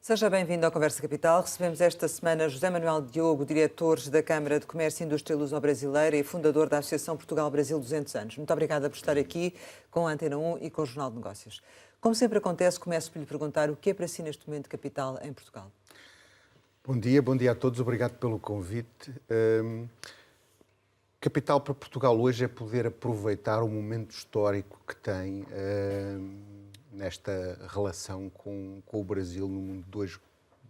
Seja bem-vindo ao Conversa Capital. Recebemos esta semana José Manuel Diogo, diretor da Câmara de Comércio e Indústria Luso-Brasileira e fundador da Associação Portugal-Brasil 200 anos. Muito obrigada por estar aqui com a Antena 1 e com o Jornal de Negócios. Como sempre acontece, começo por lhe perguntar o que é para si neste momento capital em Portugal. Bom dia a todos, obrigado pelo convite. Capital para Portugal hoje é poder aproveitar o momento histórico que tem nesta relação com o Brasil no mundo de hoje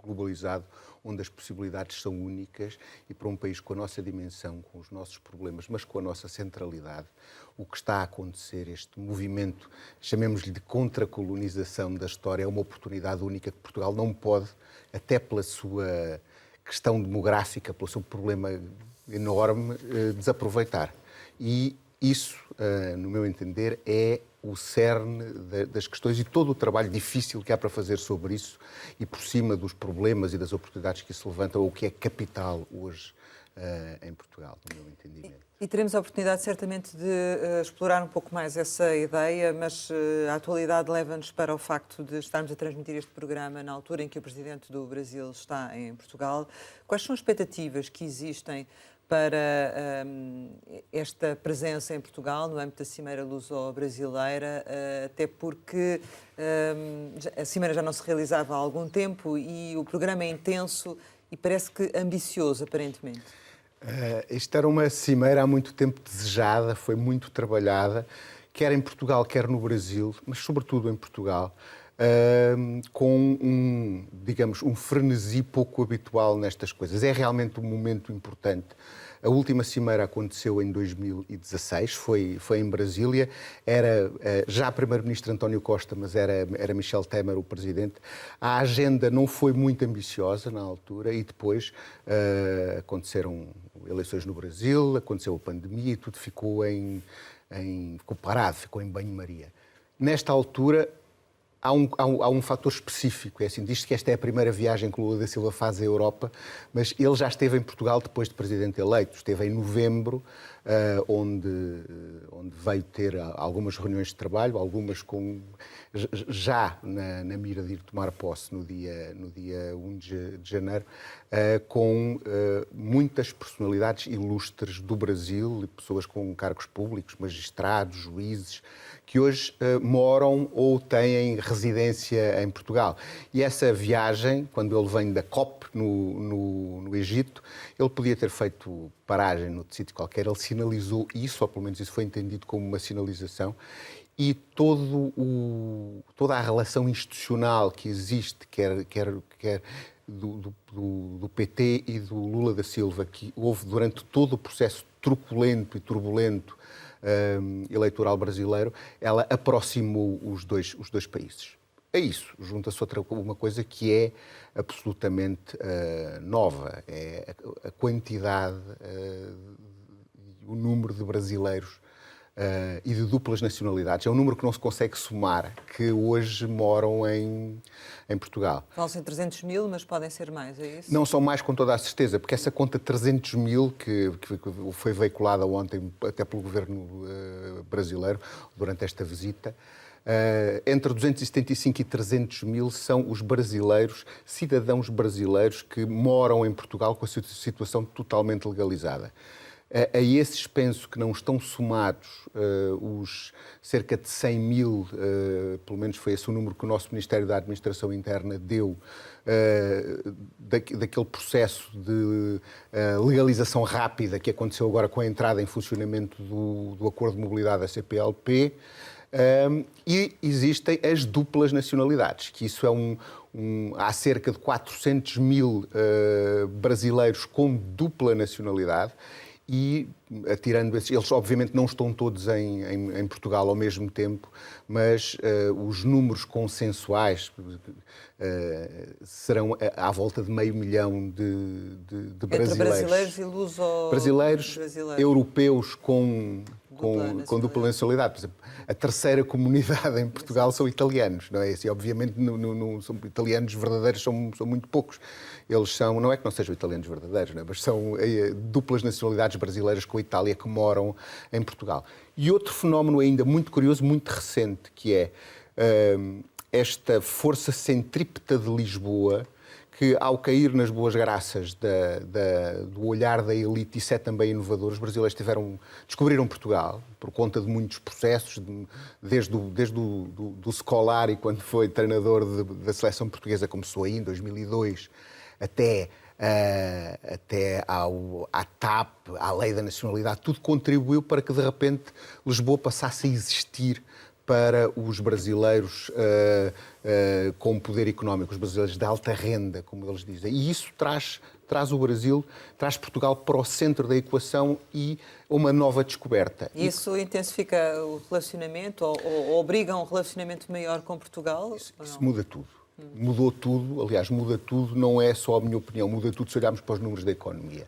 globalizado, onde as possibilidades são únicas e para um país com a nossa dimensão, com os nossos problemas, mas com a nossa centralidade, o que está a acontecer, este movimento, chamemos-lhe de contracolonização da história, é uma oportunidade única que Portugal não pode, até pela sua questão demográfica, pelo seu problema enorme, desaproveitar. E isso, no meu entender, é o cerne das questões e todo o trabalho difícil que há para fazer sobre isso e por cima dos problemas e das oportunidades que isso levanta, o que é capital hoje em Portugal, no meu entendimento. E teremos a oportunidade, certamente, de explorar um pouco mais essa ideia, mas a atualidade leva-nos para o facto de estarmos a transmitir este programa na altura em que o Presidente do Brasil está em Portugal. Quais são as expectativas que existem para esta presença em Portugal, no âmbito da Cimeira Luso-Brasileira, até porque a Cimeira já não se realizava há algum tempo e o programa é intenso e parece que ambicioso, aparentemente. Esta era uma cimeira há muito tempo desejada, foi muito trabalhada, quer em Portugal, quer no Brasil, mas sobretudo em Portugal, com um frenesi pouco habitual nestas coisas. É realmente um momento importante. A última cimeira aconteceu em 2016, foi em Brasília, era já Primeiro-Ministro António Costa, mas era Michel Temer o Presidente. A agenda não foi muito ambiciosa na altura e depois aconteceram eleições no Brasil, aconteceu a pandemia e tudo ficou ficou parado, ficou em banho-maria. Nesta altura, há um fator específico, é assim, diz-se que esta é a primeira viagem que o Lula da Silva faz à Europa, mas ele já esteve em Portugal depois de Presidente eleito, esteve em novembro, onde veio ter algumas reuniões de trabalho, algumas já na mira de ir tomar posse no dia 1 de janeiro, com muitas personalidades ilustres do Brasil, pessoas com cargos públicos, magistrados, juízes, que hoje moram ou têm residência em Portugal. E essa viagem, quando ele vem da COP no Egito, ele podia ter feito paragem no sítio qualquer, ele sinalizou isso, ou pelo menos isso foi entendido como uma sinalização, e toda a relação institucional que existe, quer do PT e do Lula da Silva, que houve durante todo o processo truculento e turbulento eleitoral brasileiro, ela aproximou os dois países. A isso junta-se uma coisa que é absolutamente nova, é a quantidade, o número de brasileiros e de duplas nacionalidades. É um número que não se consegue somar, que hoje moram em Portugal. Falam-se em 300 mil, mas podem ser mais, é isso? Não são mais, com toda a certeza, porque essa conta de 300 mil, que foi veiculada ontem até pelo governo brasileiro, durante esta visita, entre 275 e 300 mil são os brasileiros, cidadãos brasileiros que moram em Portugal com a situação totalmente legalizada. A esses penso que não estão somados os cerca de 100 mil, pelo menos foi esse o número que o nosso Ministério da Administração Interna deu, daquele processo de legalização rápida que aconteceu agora com a entrada em funcionamento do Acordo de Mobilidade da CPLP. E existem as duplas nacionalidades, que isso há cerca de 400 mil brasileiros com dupla nacionalidade. E, atirando esses, eles obviamente não estão todos em Portugal ao mesmo tempo, mas os números consensuais serão à volta de 500 mil de brasileiros. Entre brasileiros e luso... Brasileiros, europeus com dupla nacionalidade. Por exemplo, a terceira comunidade em Portugal são italianos, não é? E, obviamente, são italianos verdadeiros, são muito poucos. Eles são, não é que não sejam italianos verdadeiros, não é? Mas são duplas nacionalidades brasileiras com a Itália que moram em Portugal. E outro fenómeno ainda muito curioso, muito recente, que é esta força centrípeta de Lisboa, que ao cair nas boas graças do olhar da elite, isso é também inovador. Os brasileiros descobriram Portugal por conta de muitos processos, desde do Scolari, quando foi treinador da seleção portuguesa, começou aí em 2002, até à TAP, à Lei da Nacionalidade, tudo contribuiu para que de repente Lisboa passasse a existir para os brasileiros com poder económico, os brasileiros de alta renda, como eles dizem. E isso traz o Brasil, traz Portugal para o centro da equação e uma nova descoberta. Isso intensifica o relacionamento ou obriga a um relacionamento maior com Portugal? Isso muda tudo. Mudou tudo, aliás, muda tudo, não é só a minha opinião, muda tudo se olharmos para os números da economia.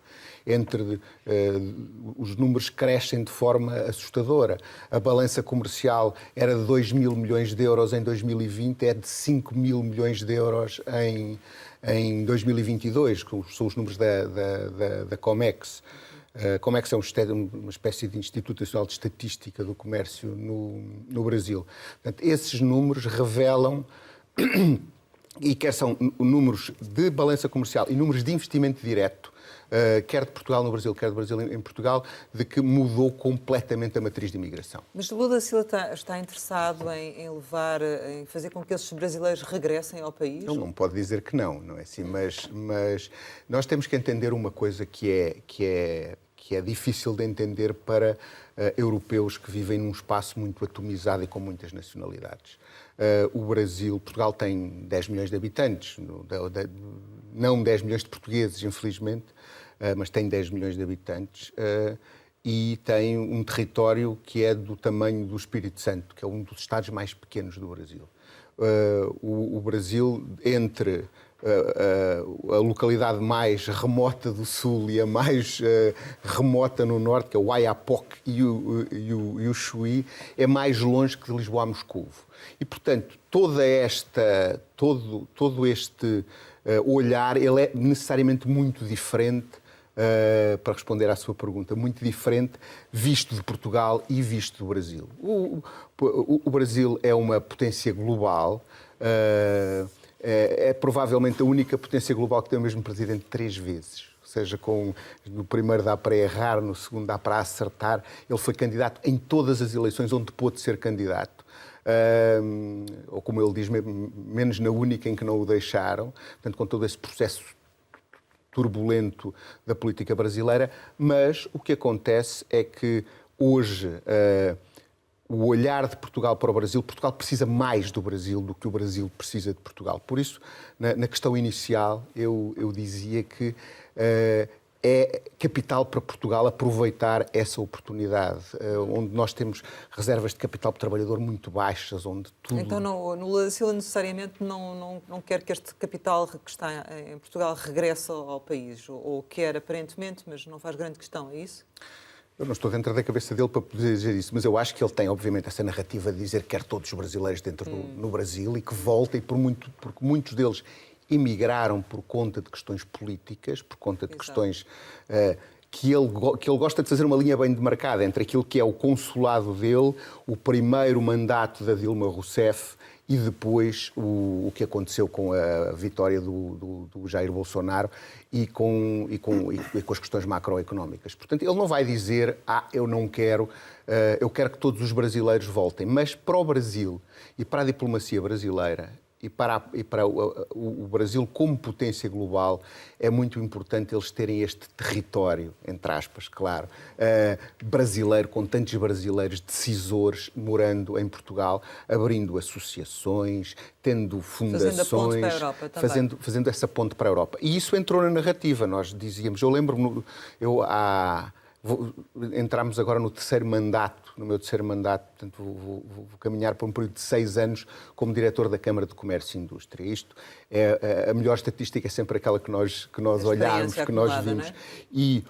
Os números crescem de forma assustadora. A balança comercial era de 2 mil milhões de euros em 2020, é de 5 mil milhões de euros em 2022, que são os números da Comex. A Comex é uma espécie de Instituto Nacional de Estatística do Comércio no Brasil. Portanto, esses números revelam e quer são números de balança comercial e números de investimento direto, quer de Portugal no Brasil, quer do Brasil em Portugal, de que mudou completamente a matriz de imigração. Mas Lula da Silva está interessado em fazer com que esses brasileiros regressem ao país? Ele não pode dizer que não é assim, mas nós temos que entender uma coisa que é difícil de entender para europeus que vivem num espaço muito atomizado e com muitas nacionalidades. Portugal tem 10 milhões de habitantes, não 10 milhões de portugueses, infelizmente, mas tem 10 milhões de habitantes e tem um território que é do tamanho do Espírito Santo, que é um dos estados mais pequenos do Brasil. O Brasil, entre a localidade mais remota do sul e a mais remota no norte, que é o Oiapoque e o Chuí, é mais longe que de Lisboa a Moscovo. E, portanto, todo este olhar, ele é necessariamente muito diferente, para responder à sua pergunta, muito diferente, visto de Portugal e visto do Brasil. O Brasil é uma potência global, é provavelmente a única potência global que tem o mesmo presidente 3 vezes. Ou seja, no primeiro dá para errar, no segundo dá para acertar. Ele foi candidato em todas as eleições onde pôde ser candidato. Ou como ele diz, menos na única em que não o deixaram. Portanto, com todo esse processo turbulento da política brasileira. Mas o que acontece é que hoje o olhar de Portugal para o Brasil, Portugal precisa mais do Brasil do que o Brasil precisa de Portugal. Por isso, na questão inicial, eu dizia que é capital para Portugal aproveitar essa oportunidade, onde nós temos reservas de capital por trabalhador muito baixas, onde tudo... Então, no Lula da Silva necessariamente não quer que este capital que está em Portugal regresse ao país, ou quer aparentemente, mas não faz grande questão, é isso? Eu não estou dentro da cabeça dele para poder dizer isso, mas eu acho que ele tem, obviamente, essa narrativa de dizer que quer todos os brasileiros dentro no Brasil e que voltem, porque muitos deles emigraram por conta de questões políticas, por conta de questões que ele gosta de fazer uma linha bem demarcada entre aquilo que é o consulado dele, o primeiro mandato da Dilma Rousseff e depois o que aconteceu com a vitória do Jair Bolsonaro e com as questões macroeconómicas. Portanto, ele não vai dizer, eu não quero, eu quero que todos os brasileiros voltem. Mas para o Brasil e para a diplomacia brasileira e para o Brasil como potência global, é muito importante eles terem este território, entre aspas, claro, brasileiro, com tantos brasileiros decisores morando em Portugal, abrindo associações, tendo fundações, fazendo a ponte para a Europa também. Fazendo essa ponte para a Europa. E isso entrou na narrativa, nós dizíamos, eu lembro-me, entramos agora no meu terceiro mandato, portanto vou caminhar por um período de 6 anos como diretor da Câmara de Comércio e Indústria. Isto a melhor estatística é sempre aquela que nós olhamos, que nós vimos. É? E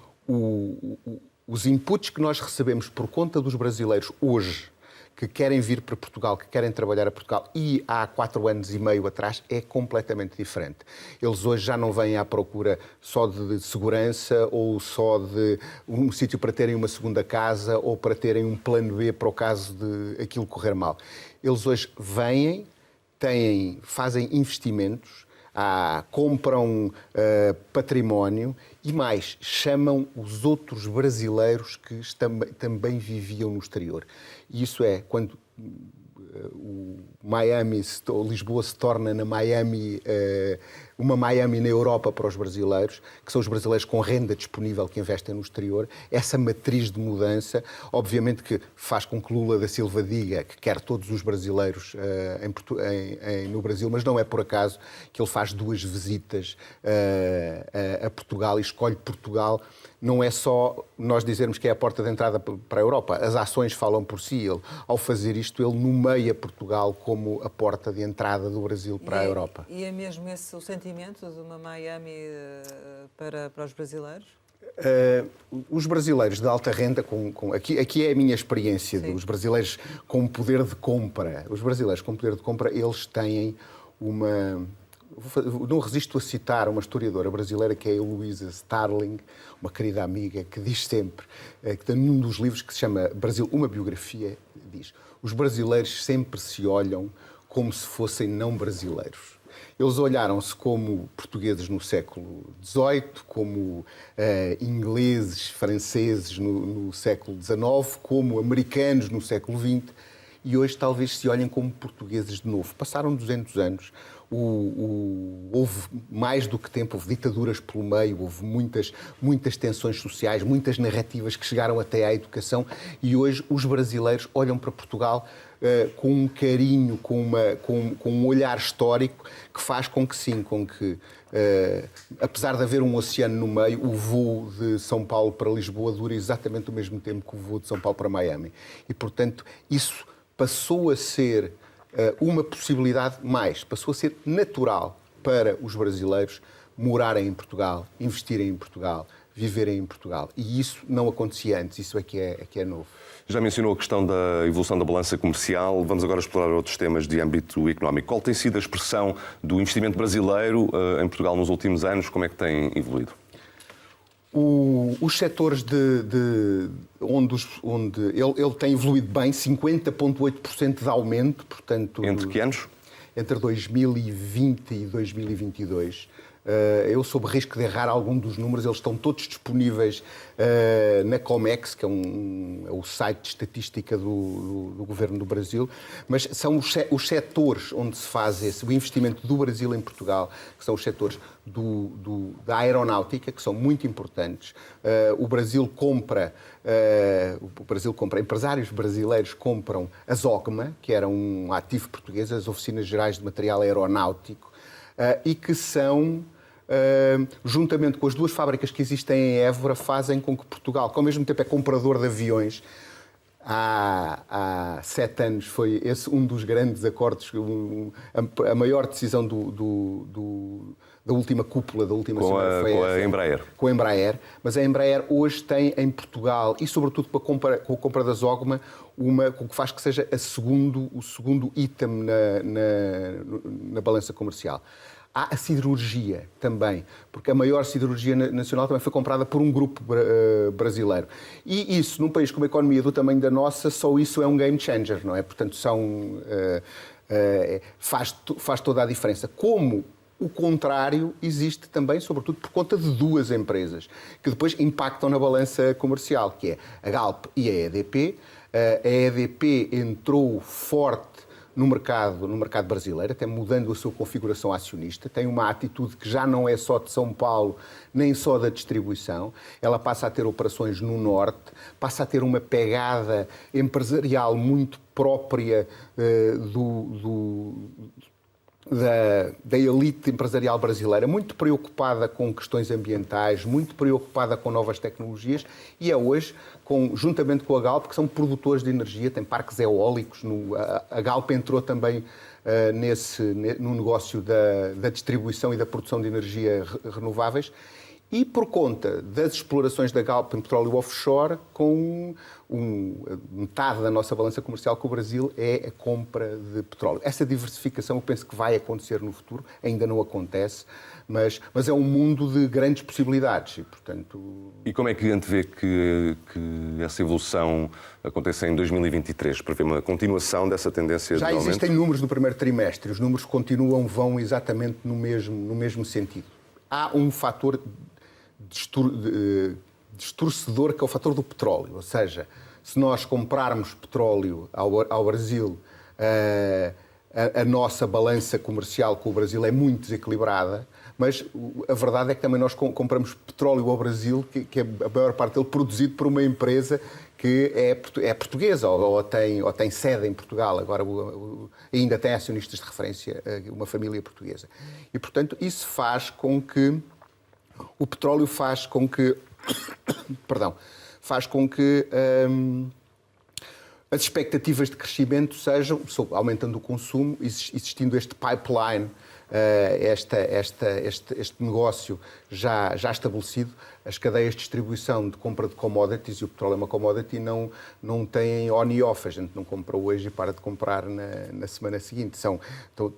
os inputs que nós recebemos por conta dos brasileiros hoje, que querem vir para Portugal, que querem trabalhar a Portugal, e há 4 anos e meio atrás, é completamente diferente. Eles hoje já não vêm à procura só de segurança ou só de um sítio para terem uma segunda casa ou para terem um plano B para o caso de aquilo correr mal. Eles hoje vêm fazem investimentos, compram património e mais, chamam os outros brasileiros que também viviam no exterior. E isso é quando o Lisboa se torna uma Miami na Europa para os brasileiros, que são os brasileiros com renda disponível que investem no exterior. Essa matriz de mudança, obviamente que faz com que Lula da Silva diga que quer todos os brasileiros no Brasil, mas não é por acaso que ele faz 2 visitas a Portugal e escolhe Portugal. Não é só nós dizermos que é a porta de entrada para a Europa. As ações falam por si. Ao fazer isto, ele nomeia Portugal como a porta de entrada do Brasil para a Europa. E é mesmo esse o sentimento de uma Miami para os brasileiros? Os brasileiros de alta renda, aqui é a minha experiência, dos brasileiros com poder de compra. Os brasileiros com poder de compra, eles têm uma... Não resisto a citar uma historiadora brasileira que é a Heloísa Starling, uma querida amiga, que diz sempre, que tem num dos livros que se chama Brasil, uma biografia, diz: os brasileiros sempre se olham como se fossem não brasileiros. Eles olharam-se como portugueses no século XVIII, como ingleses, franceses no século XIX, como americanos no século XX, e hoje talvez se olhem como portugueses de novo. Passaram 200 anos, houve mais do que tempo, houve ditaduras pelo meio, houve muitas tensões sociais, muitas narrativas que chegaram até à educação, e hoje os brasileiros olham para Portugal com um carinho, com um olhar histórico que faz com que apesar de haver um oceano no meio, o voo de São Paulo para Lisboa dura exatamente o mesmo tempo que o voo de São Paulo para Miami. E, portanto, isso passou a ser uma possibilidade passou a ser natural para os brasileiros morarem em Portugal, investirem em Portugal, viverem em Portugal. E isso não acontecia antes, isso é que é novo. Já mencionou a questão da evolução da balança comercial. Vamos agora explorar outros temas de âmbito económico. Qual tem sido a expressão do investimento brasileiro em Portugal nos últimos anos? Como é que tem evoluído? Os setores onde ele tem evoluído bem, 50,8% de aumento, portanto... Entre que anos? Entre 2020 e 2022. Eu, sob risco de errar algum dos números, eles estão todos disponíveis na Comex, que é o site de estatística do Governo do Brasil, mas são os setores onde se faz o investimento do Brasil em Portugal, que são os setores da aeronáutica, que são muito importantes. O Brasil compra, empresários brasileiros compram a Zogma, que era um ativo português, as Oficinas Gerais de Material Aeronáutico, e que são, juntamente com as 2 fábricas que existem em Évora, fazem com que Portugal, que ao mesmo tempo é comprador de aviões, há 7 anos foi esse um dos grandes acordos, a maior decisão da última cúpula, da última semana foi essa. Embraer. Com a Embraer. Mas a Embraer hoje tem em Portugal, e sobretudo com a compra da Zogma, o que faz que seja o segundo item na balança comercial. Há a siderurgia também, porque a maior siderurgia nacional também foi comprada por um grupo brasileiro. E isso, num país com uma economia do tamanho da nossa, só isso é um game changer, não é? Portanto, faz toda a diferença. Como o contrário existe também, sobretudo, por conta de 2 empresas, que depois impactam na balança comercial, que é a Galp e a EDP. A EDP entrou forte no mercado brasileiro, até mudando a sua configuração acionista, tem uma atitude que já não é só de São Paulo, nem só da distribuição, ela passa a ter operações no Norte, passa a ter uma pegada empresarial muito própria da elite empresarial brasileira, muito preocupada com questões ambientais, muito preocupada com novas tecnologias, e é hoje, juntamente com a Galp, que são produtores de energia, tem parques eólicos. A Galp entrou também no negócio da distribuição e da produção de energia renováveis, e por conta das explorações da Galp em petróleo offshore, com metade da nossa balança comercial com o Brasil é a compra de petróleo. Essa diversificação eu penso que vai acontecer no futuro, ainda não acontece, mas é um mundo de grandes possibilidades e, portanto... E como é que antevê que essa evolução aconteça em 2023? Prevê uma continuação dessa tendência de Já aumento? existem números do primeiro trimestre, os números vão exatamente no mesmo sentido. Há um fator distorcedor que é o fator do petróleo, ou seja, se nós comprarmos petróleo ao Brasil, a nossa balança comercial com o Brasil é muito desequilibrada, mas a verdade é que também nós compramos petróleo ao Brasil, que é a maior parte dele produzido por uma empresa que é portuguesa ou tem sede em Portugal, agora ainda tem acionistas de referência, uma família portuguesa. E, portanto, isso faz com que o petróleo faz com que as expectativas de crescimento sejam, aumentando o consumo, existindo este pipeline, este negócio já estabelecido, as cadeias de distribuição de compra de commodities, e o petróleo é uma commodity, não têm on e off, a gente não compra hoje e para de comprar na semana seguinte. São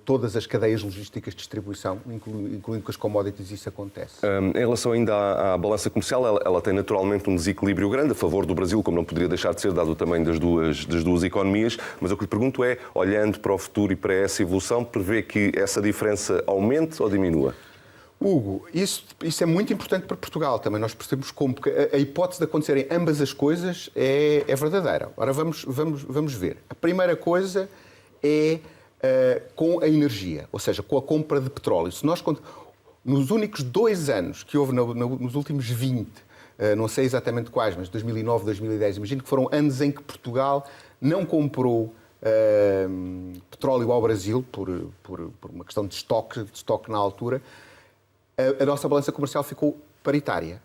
todas as cadeias logísticas de distribuição, incluindo com as commodities, isso acontece. Em relação ainda à balança comercial, ela tem naturalmente um desequilíbrio grande a favor do Brasil, como não poderia deixar de ser, dado o tamanho das duas economias, mas o que lhe pergunto é, olhando para o futuro e para essa evolução, prevê que essa diferença aumente ou diminua? Hugo, isso é muito importante para Portugal também. Nós percebemos como, porque a hipótese de acontecerem ambas as coisas é verdadeira. Ora, vamos ver. A primeira coisa é com a energia, ou seja, com a compra de petróleo. Se nós, nos únicos 2 anos que houve, nos últimos 20, não sei exatamente quais, mas 2009, 2010, imagino que foram anos em que Portugal não comprou petróleo ao Brasil, por uma questão de estoque na altura, a nossa balança comercial ficou paritária.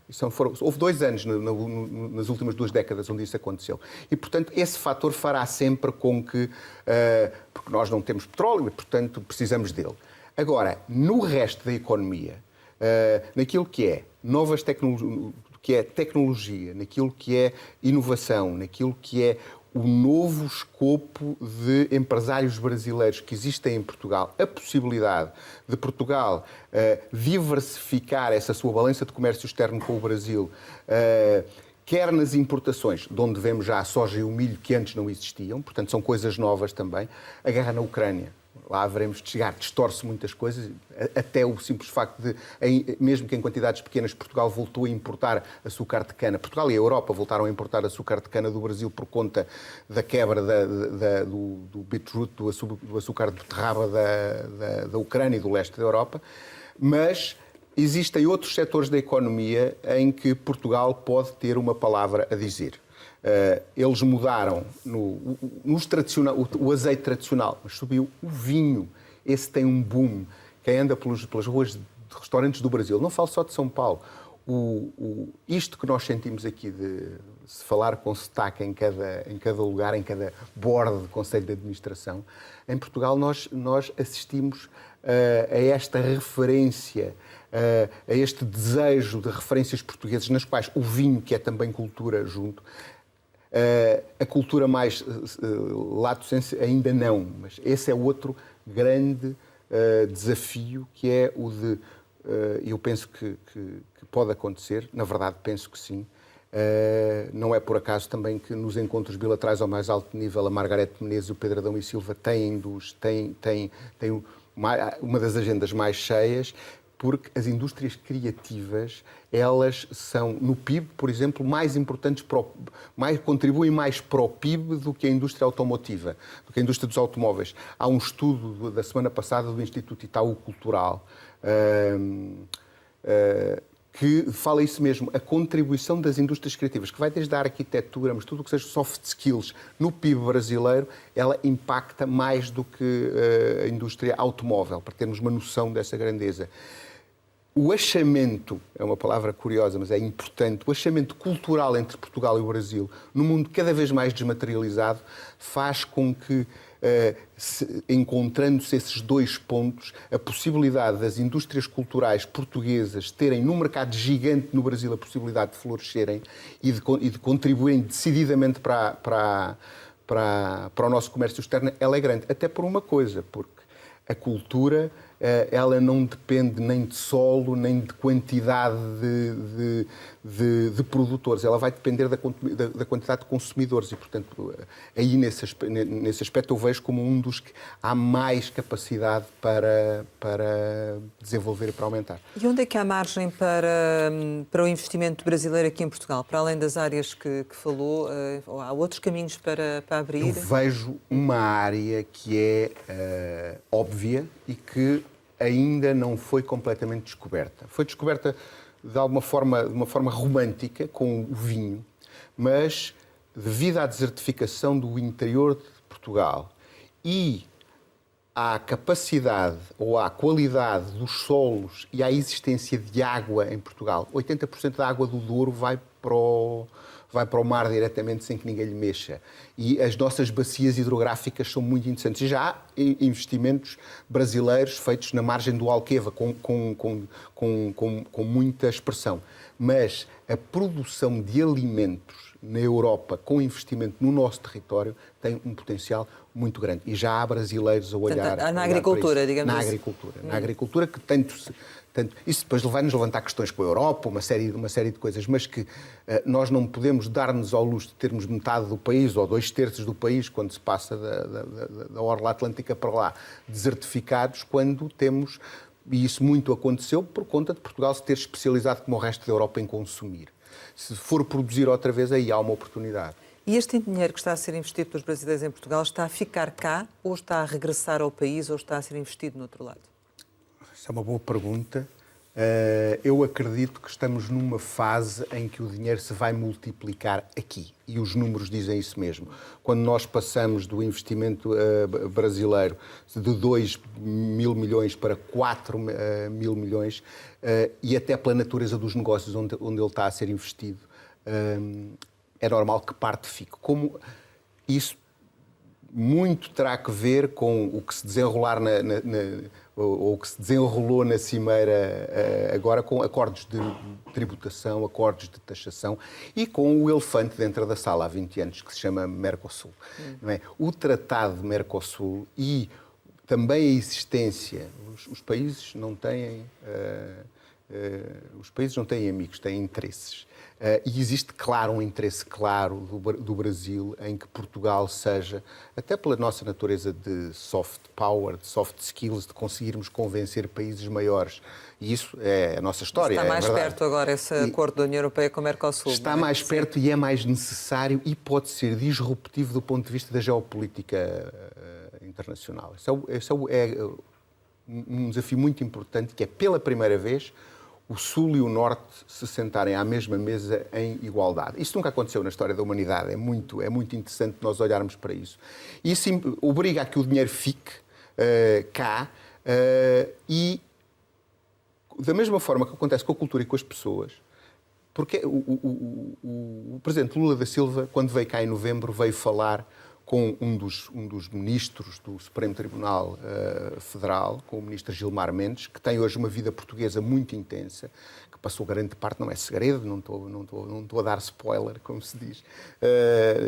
Houve 2 anos nas últimas 2 décadas onde isso aconteceu. E, portanto, esse fator fará sempre com que... porque nós não temos petróleo e, portanto, precisamos dele. Agora, no resto da economia, naquilo que é novas tecnologias, que é tecnologia, naquilo que é inovação, naquilo que é o novo escopo de empresários brasileiros que existem em Portugal, a possibilidade de Portugal diversificar essa sua balança de comércio externo com o Brasil, quer nas importações, de onde vemos já a soja e o milho que antes não existiam, portanto são coisas novas também, a guerra na Ucrânia. Lá haveremos de chegar, distorce muitas coisas, até o simples facto de, mesmo que em quantidades pequenas, Portugal voltou a importar açúcar de cana. Portugal e a Europa voltaram a importar açúcar de cana do Brasil por conta da quebra do beetroot, do açúcar de beterraba da Ucrânia e do leste da Europa. Mas existem outros setores da economia em que Portugal pode ter uma palavra a dizer. Eles mudaram o azeite tradicional, mas subiu o vinho. Esse tem um boom. Quem anda pelas ruas de restaurantes do Brasil, não falo só de São Paulo, isto que nós sentimos aqui de se falar com sotaque em cada lugar, em cada board de Conselho de Administração, em Portugal nós assistimos a esta referência, a este desejo de referências portuguesas, nas quais o vinho, que é também cultura, junto. A cultura mais lato sensu ainda não, mas esse é outro grande desafio, que é o de, eu penso que pode acontecer, na verdade penso que sim, não é por acaso também que nos encontros bilaterais ao mais alto nível a Margarete Menezes e o Pedro Adão e Silva têm uma das agendas mais cheias, porque as indústrias criativas, elas são, no PIB, por exemplo, mais importantes, contribuem mais para o PIB do que a indústria automotiva, do que a indústria dos automóveis. Há um estudo da semana passada do Instituto Itaú Cultural que fala isso mesmo, a contribuição das indústrias criativas, que vai desde a arquitetura, mas tudo o que seja soft skills no PIB brasileiro, ela impacta mais do que a indústria automóvel, para termos uma noção dessa grandeza. o achamento, é uma palavra curiosa, mas é importante, o achamento cultural entre Portugal e o Brasil, num mundo cada vez mais desmaterializado, faz com que, encontrando-se esses dois pontos, a possibilidade das indústrias culturais portuguesas terem, num mercado gigante no Brasil, a possibilidade de florescerem e de contribuírem decididamente para o nosso comércio externo, ela é grande. Até por uma coisa, porque a cultura, ela não depende nem de solo, nem de quantidade de produtores. Ela vai depender da quantidade de consumidores e, portanto, aí nesse aspecto eu vejo como um dos que há mais capacidade para desenvolver e para aumentar. E onde é que há margem para o investimento brasileiro aqui em Portugal? Para além das áreas que falou, há outros caminhos para abrir? Eu vejo uma área que é óbvia e que ainda não foi completamente descoberta. Foi descoberta de uma forma romântica, com o vinho, mas devido à desertificação do interior de Portugal e à capacidade ou à qualidade dos solos e à existência de água em Portugal, 80% da água do Douro vai para o mar diretamente sem que ninguém lhe mexa. E as nossas bacias hidrográficas são muito interessantes. E já há investimentos brasileiros feitos na margem do Alqueva, com muita expressão. Mas a produção de alimentos na Europa, com investimento no nosso território, tem um potencial muito grande. E já há brasileiros a olhar... Na agricultura, digamos assim. Na agricultura, que isso depois vai-nos levantar questões com a Europa, uma série de coisas, mas que nós não podemos dar-nos ao luxo de termos metade do país ou 2/3 do país, quando se passa da orla atlântica para lá, desertificados, quando temos, e isso muito aconteceu por conta de Portugal se ter especializado como o resto da Europa em consumir. Se for produzir outra vez, aí há uma oportunidade. E este dinheiro que está a ser investido pelos brasileiros em Portugal está a ficar cá ou está a regressar ao país ou está a ser investido no outro lado? Essa é uma boa pergunta. Eu acredito que estamos numa fase em que o dinheiro se vai multiplicar aqui. E os números dizem isso mesmo. Quando nós passamos do investimento brasileiro de 2 mil milhões para 4 mil milhões, e até pela natureza dos negócios onde ele está a ser investido, é normal que parte fique. Como isso muito terá que ver com o que se desenrolar ou que se desenrolou na Cimeira agora, com acordos de tributação, acordos de taxação e com o elefante dentro da sala há 20 anos, que se chama Mercosul. Não é? O Tratado de Mercosul e também a existência... Os países não têm amigos, têm interesses. E existe, claro, um interesse claro do Brasil em que Portugal seja, até pela nossa natureza de soft power, de soft skills, de conseguirmos convencer países maiores. E isso é a nossa história. Está mais perto agora esse acordo da União Europeia com o Mercosul. Está mais perto e é mais necessário e pode ser disruptivo do ponto de vista da geopolítica internacional. Esse é um desafio muito importante, que é, pela primeira vez, o Sul e o Norte se sentarem à mesma mesa em igualdade. Isso nunca aconteceu na história da humanidade. É muito interessante nós olharmos para isso. E isso obriga a que o dinheiro fique cá e, da mesma forma que acontece com a cultura e com as pessoas, porque o presidente Lula da Silva, quando veio cá em novembro, veio falar com um dos ministros do Supremo Tribunal Federal, com o ministro Gilmar Mendes, que tem hoje uma vida portuguesa muito intensa, que passou grande parte, não é segredo, não estou a dar spoiler, como se diz,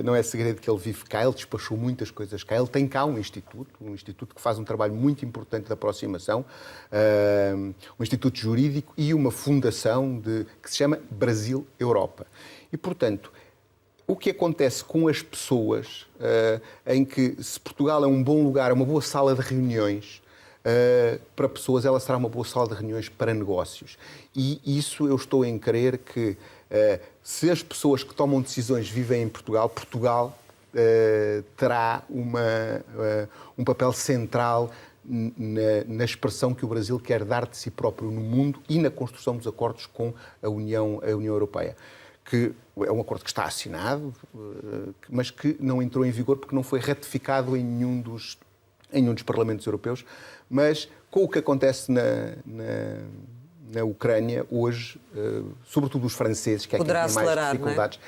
não é segredo que ele vive cá, ele despachou muitas coisas cá, ele tem cá um instituto que faz um trabalho muito importante de aproximação, um instituto jurídico e uma fundação que se chama Brasil Europa. E, portanto, o que acontece com as pessoas, em que se Portugal é um bom lugar, uma boa sala de reuniões, para pessoas, ela será uma boa sala de reuniões para negócios. E isso eu estou em crer que, se as pessoas que tomam decisões vivem em Portugal, Portugal terá um papel central na expressão que o Brasil quer dar de si próprio no mundo e na construção dos acordos com a União Europeia. Que é um acordo que está assinado, mas que não entrou em vigor porque não foi ratificado em nenhum dos parlamentos europeus. Mas com o que acontece na Ucrânia, hoje, sobretudo os franceses, que é quem tem mais dificuldades,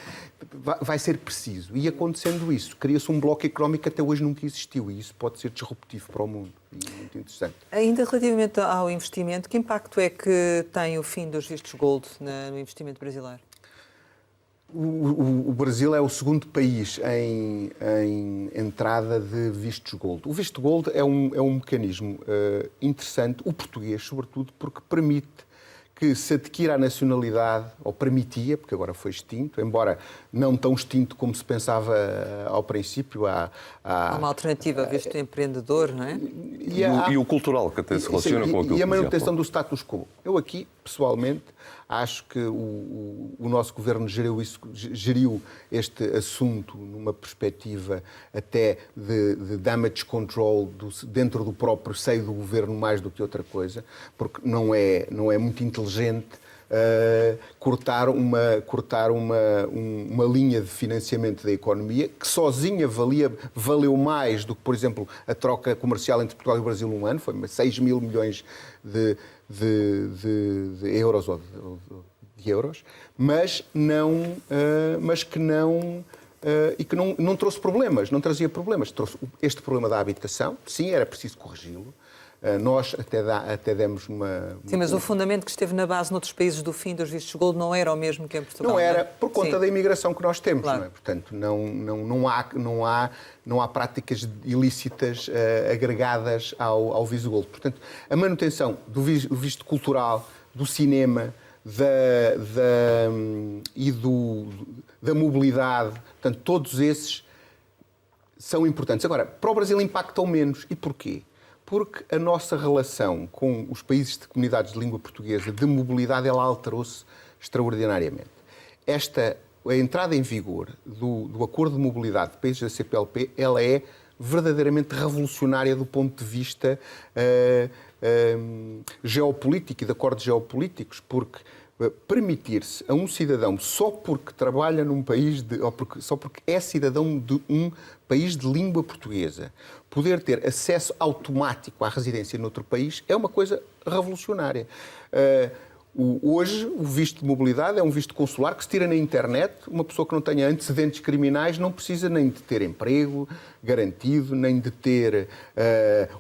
vai ser preciso. E acontecendo isso, cria-se um bloco económico que até hoje nunca existiu, e isso pode ser disruptivo para o mundo. E é muito interessante. Ainda relativamente ao investimento, que impacto é que tem o fim dos vistos gold no investimento brasileiro? O Brasil é o segundo país em entrada de vistos gold. O visto gold é um mecanismo interessante, o português, sobretudo, porque permite que se adquira a nacionalidade, ou permitia, porque agora foi extinto, embora não tão extinto como se pensava ao princípio. Há uma alternativa, visto empreendedor, não é? E o cultural, que até se relaciona com aquilo que dizia. E a manutenção do status quo. Eu aqui, pessoalmente, acho que o nosso governo geriu este assunto numa perspectiva até de damage control dentro do próprio seio do governo mais do que outra coisa, porque não é muito inteligente cortar uma linha de financiamento da economia que sozinha valeu mais do que, por exemplo, a troca comercial entre Portugal e o Brasil num ano, foi 6 mil milhões de euros ou de euros, mas que não trouxe problemas, não trazia problemas. Trouxe este problema da habitação, sim, era preciso corrigi-lo. Nós até demos uma... Sim, mas o fundamento que esteve na base noutros países do fim dos vistos gold não era o mesmo que em Portugal. Não era, por conta da imigração que nós temos. Claro. Não é? Portanto, não há práticas ilícitas agregadas ao visto gold. Portanto, a manutenção do visto cultural, do cinema da mobilidade, portanto, todos esses são importantes. Agora, para o Brasil impactam menos. E porquê? Porque a nossa relação com os países de comunidades de língua portuguesa de mobilidade, ela alterou-se extraordinariamente. A entrada em vigor do Acordo de Mobilidade de países da CPLP, ela é verdadeiramente revolucionária do ponto de vista geopolítico e de acordos geopolíticos, porque permitir-se a um cidadão, só porque trabalha num país, só porque é cidadão de um país de língua portuguesa, poder ter acesso automático à residência noutro país é uma coisa revolucionária. Hoje, o visto de mobilidade é um visto consular que se tira na internet. Uma pessoa que não tenha antecedentes criminais não precisa nem de ter emprego garantido, nem de ter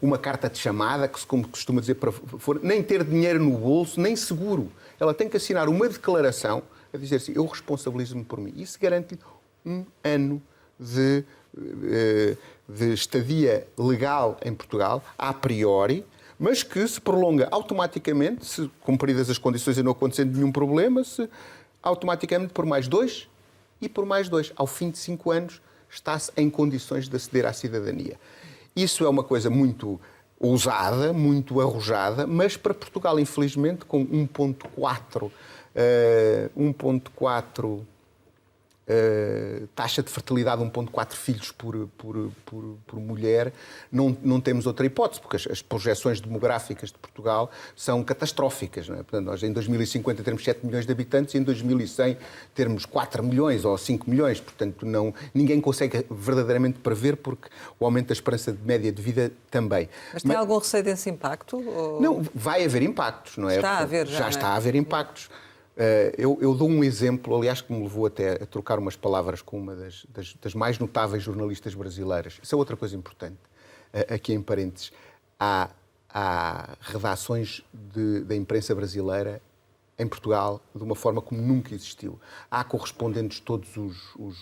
uma carta de chamada, que se costuma dizer, nem ter dinheiro no bolso, nem seguro. Ela tem que assinar uma declaração a dizer assim, eu responsabilizo-me por mim. Isso garante-lhe um ano de estadia legal em Portugal, a priori, mas que se prolonga automaticamente, se cumpridas as condições e não acontecendo nenhum problema, automaticamente por mais 2 e por mais 2. Ao fim de 5 anos, está-se em condições de aceder à cidadania. Isso é uma coisa muito ousada, muito arrojada, mas para Portugal, infelizmente, com 1,4 taxa de fertilidade, 1,4 filhos por mulher, não temos outra hipótese, porque as projeções demográficas de Portugal são catastróficas. Não é? Portanto, nós em 2050 termos 7 milhões de habitantes e em 2100 termos 4 milhões ou 5 milhões. Portanto, ninguém consegue verdadeiramente prever, porque o aumento da esperança de média de vida também. Mas tem algum receio desse impacto? Ou... Não, vai haver impactos, não é? Está a haver já, está a haver impactos. Eu dou um exemplo, aliás, que me levou até a trocar umas palavras com uma das mais notáveis jornalistas brasileiras. Isso é outra coisa importante. Aqui em parênteses, há redações da imprensa brasileira em Portugal de uma forma como nunca existiu. Há correspondentes de todos os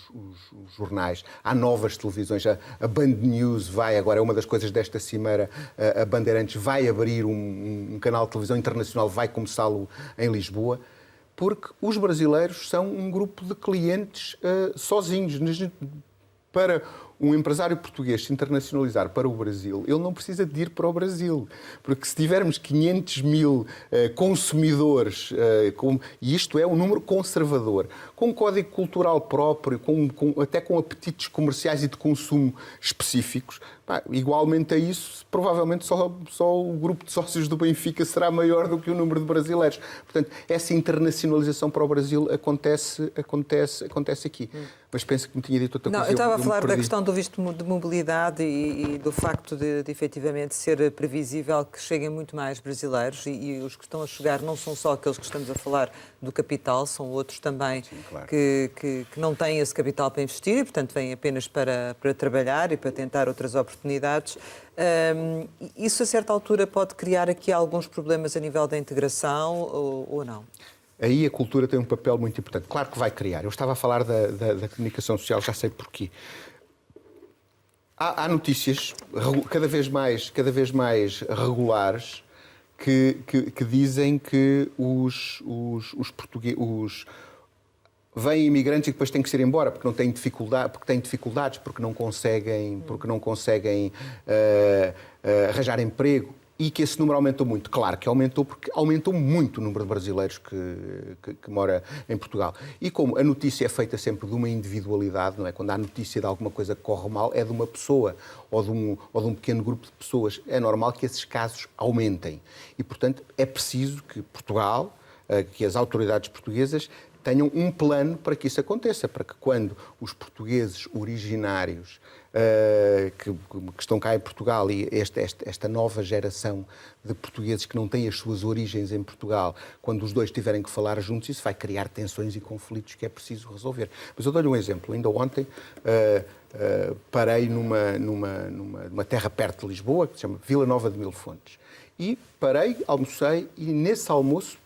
jornais, há novas televisões, a Band News vai agora, é uma das coisas desta cimeira, a Bandeirantes vai abrir um canal de televisão internacional, vai começá-lo em Lisboa, porque os brasileiros são um grupo de clientes sozinhos. Para um empresário português se internacionalizar para o Brasil, ele não precisa de ir para o Brasil. Porque se tivermos 500 mil consumidores, e isto é um número conservador, com um código cultural próprio, até com apetites comerciais e de consumo específicos, igualmente a isso, provavelmente só o grupo de sócios do Benfica será maior do que o número de brasileiros. Portanto, essa internacionalização para o Brasil acontece aqui. Mas penso que me tinha dito outra coisa. Não, eu estava a falar da questão do visto de mobilidade e do facto de efetivamente ser previsível que cheguem muito mais brasileiros e os que estão a chegar não são só aqueles que estamos a falar do capital, são outros também. Sim, claro. que não têm esse capital para investir e, portanto, vêm apenas para trabalhar e para tentar outras oportunidades. Isso, a certa altura, pode criar aqui alguns problemas a nível da integração ou não? Aí a cultura tem um papel muito importante. Claro que vai criar. Eu estava a falar da comunicação social, já sei porquê. Há notícias cada vez mais regulares que dizem que os portugueses vêm imigrantes e depois têm que se ir embora porque têm dificuldades, porque não conseguem arranjar emprego. E que esse número aumentou muito. Claro que aumentou, porque aumentou muito o número de brasileiros que mora em Portugal. E como a notícia é feita sempre de uma individualidade, não é? Quando há notícia de alguma coisa que corre mal, é de uma pessoa ou de um pequeno grupo de pessoas. É normal que esses casos aumentem. E, portanto, é preciso que Portugal, que as autoridades portuguesas tenham um plano para que isso aconteça, para que quando os portugueses originários que estão cá em Portugal e esta nova geração de portugueses que não têm as suas origens em Portugal, quando os dois tiverem que falar juntos, isso vai criar tensões e conflitos que é preciso resolver. Mas eu dou-lhe um exemplo. Ainda ontem parei numa terra perto de Lisboa, que se chama Vila Nova de Mil Fontes. E parei, almocei e nesse almoço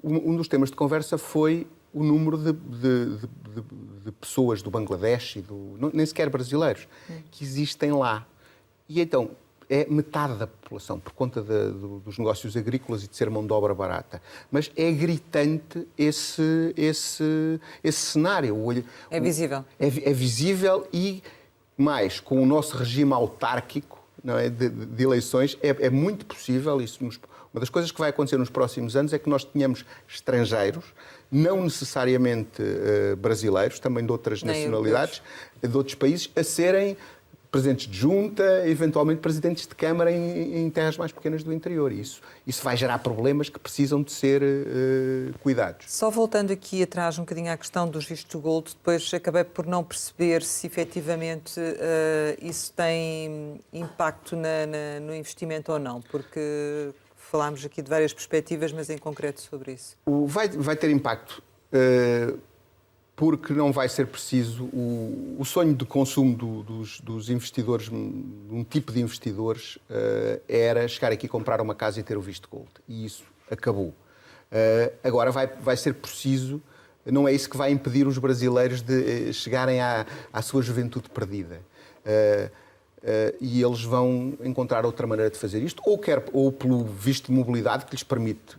um dos temas de conversa foi o número de pessoas do Bangladesh, nem sequer brasileiros, que existem lá. E então, é metade da população, por conta dos negócios agrícolas e de ser mão de obra barata. Mas é gritante esse cenário. É visível. É visível e, mais, com o nosso regime autárquico, não é, de eleições, é muito possível isso. Uma das coisas que vai acontecer nos próximos anos é que nós tenhamos estrangeiros, não necessariamente brasileiros, também de outras nacionalidades, de outros países, a serem presidentes de junta, eventualmente presidentes de Câmara em terras mais pequenas do interior. Isso vai gerar problemas que precisam de ser cuidados. Só voltando aqui atrás um bocadinho à questão dos vistos gold, depois acabei por não perceber se efetivamente isso tem impacto no investimento ou não, porque falámos aqui de várias perspectivas, mas em concreto sobre isso. Vai ter impacto, porque não vai ser preciso... O sonho de consumo dos investidores, de um tipo de investidores, era chegar aqui, comprar uma casa e ter o visto gold. E isso acabou. Agora vai ser preciso... Não é isso que vai impedir os brasileiros de chegarem à sua juventude perdida. E eles vão encontrar outra maneira de fazer isto, ou pelo visto de mobilidade que lhes permite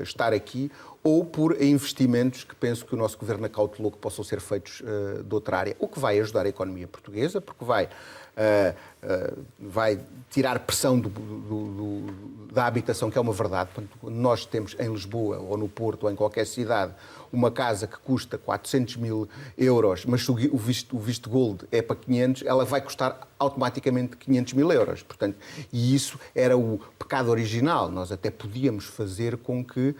estar aqui, ou por investimentos que penso que o nosso governo acautelou que possam ser feitos de outra área, o que vai ajudar a economia portuguesa, porque vai tirar pressão da habitação, que é uma verdade. Quando nós temos em Lisboa, ou no Porto, ou em qualquer cidade, uma casa que custa 400 mil euros, mas o visto gold é para 500, ela vai custar automaticamente 500 mil euros. Portanto, e isso era o pecado original. Nós até podíamos fazer com que...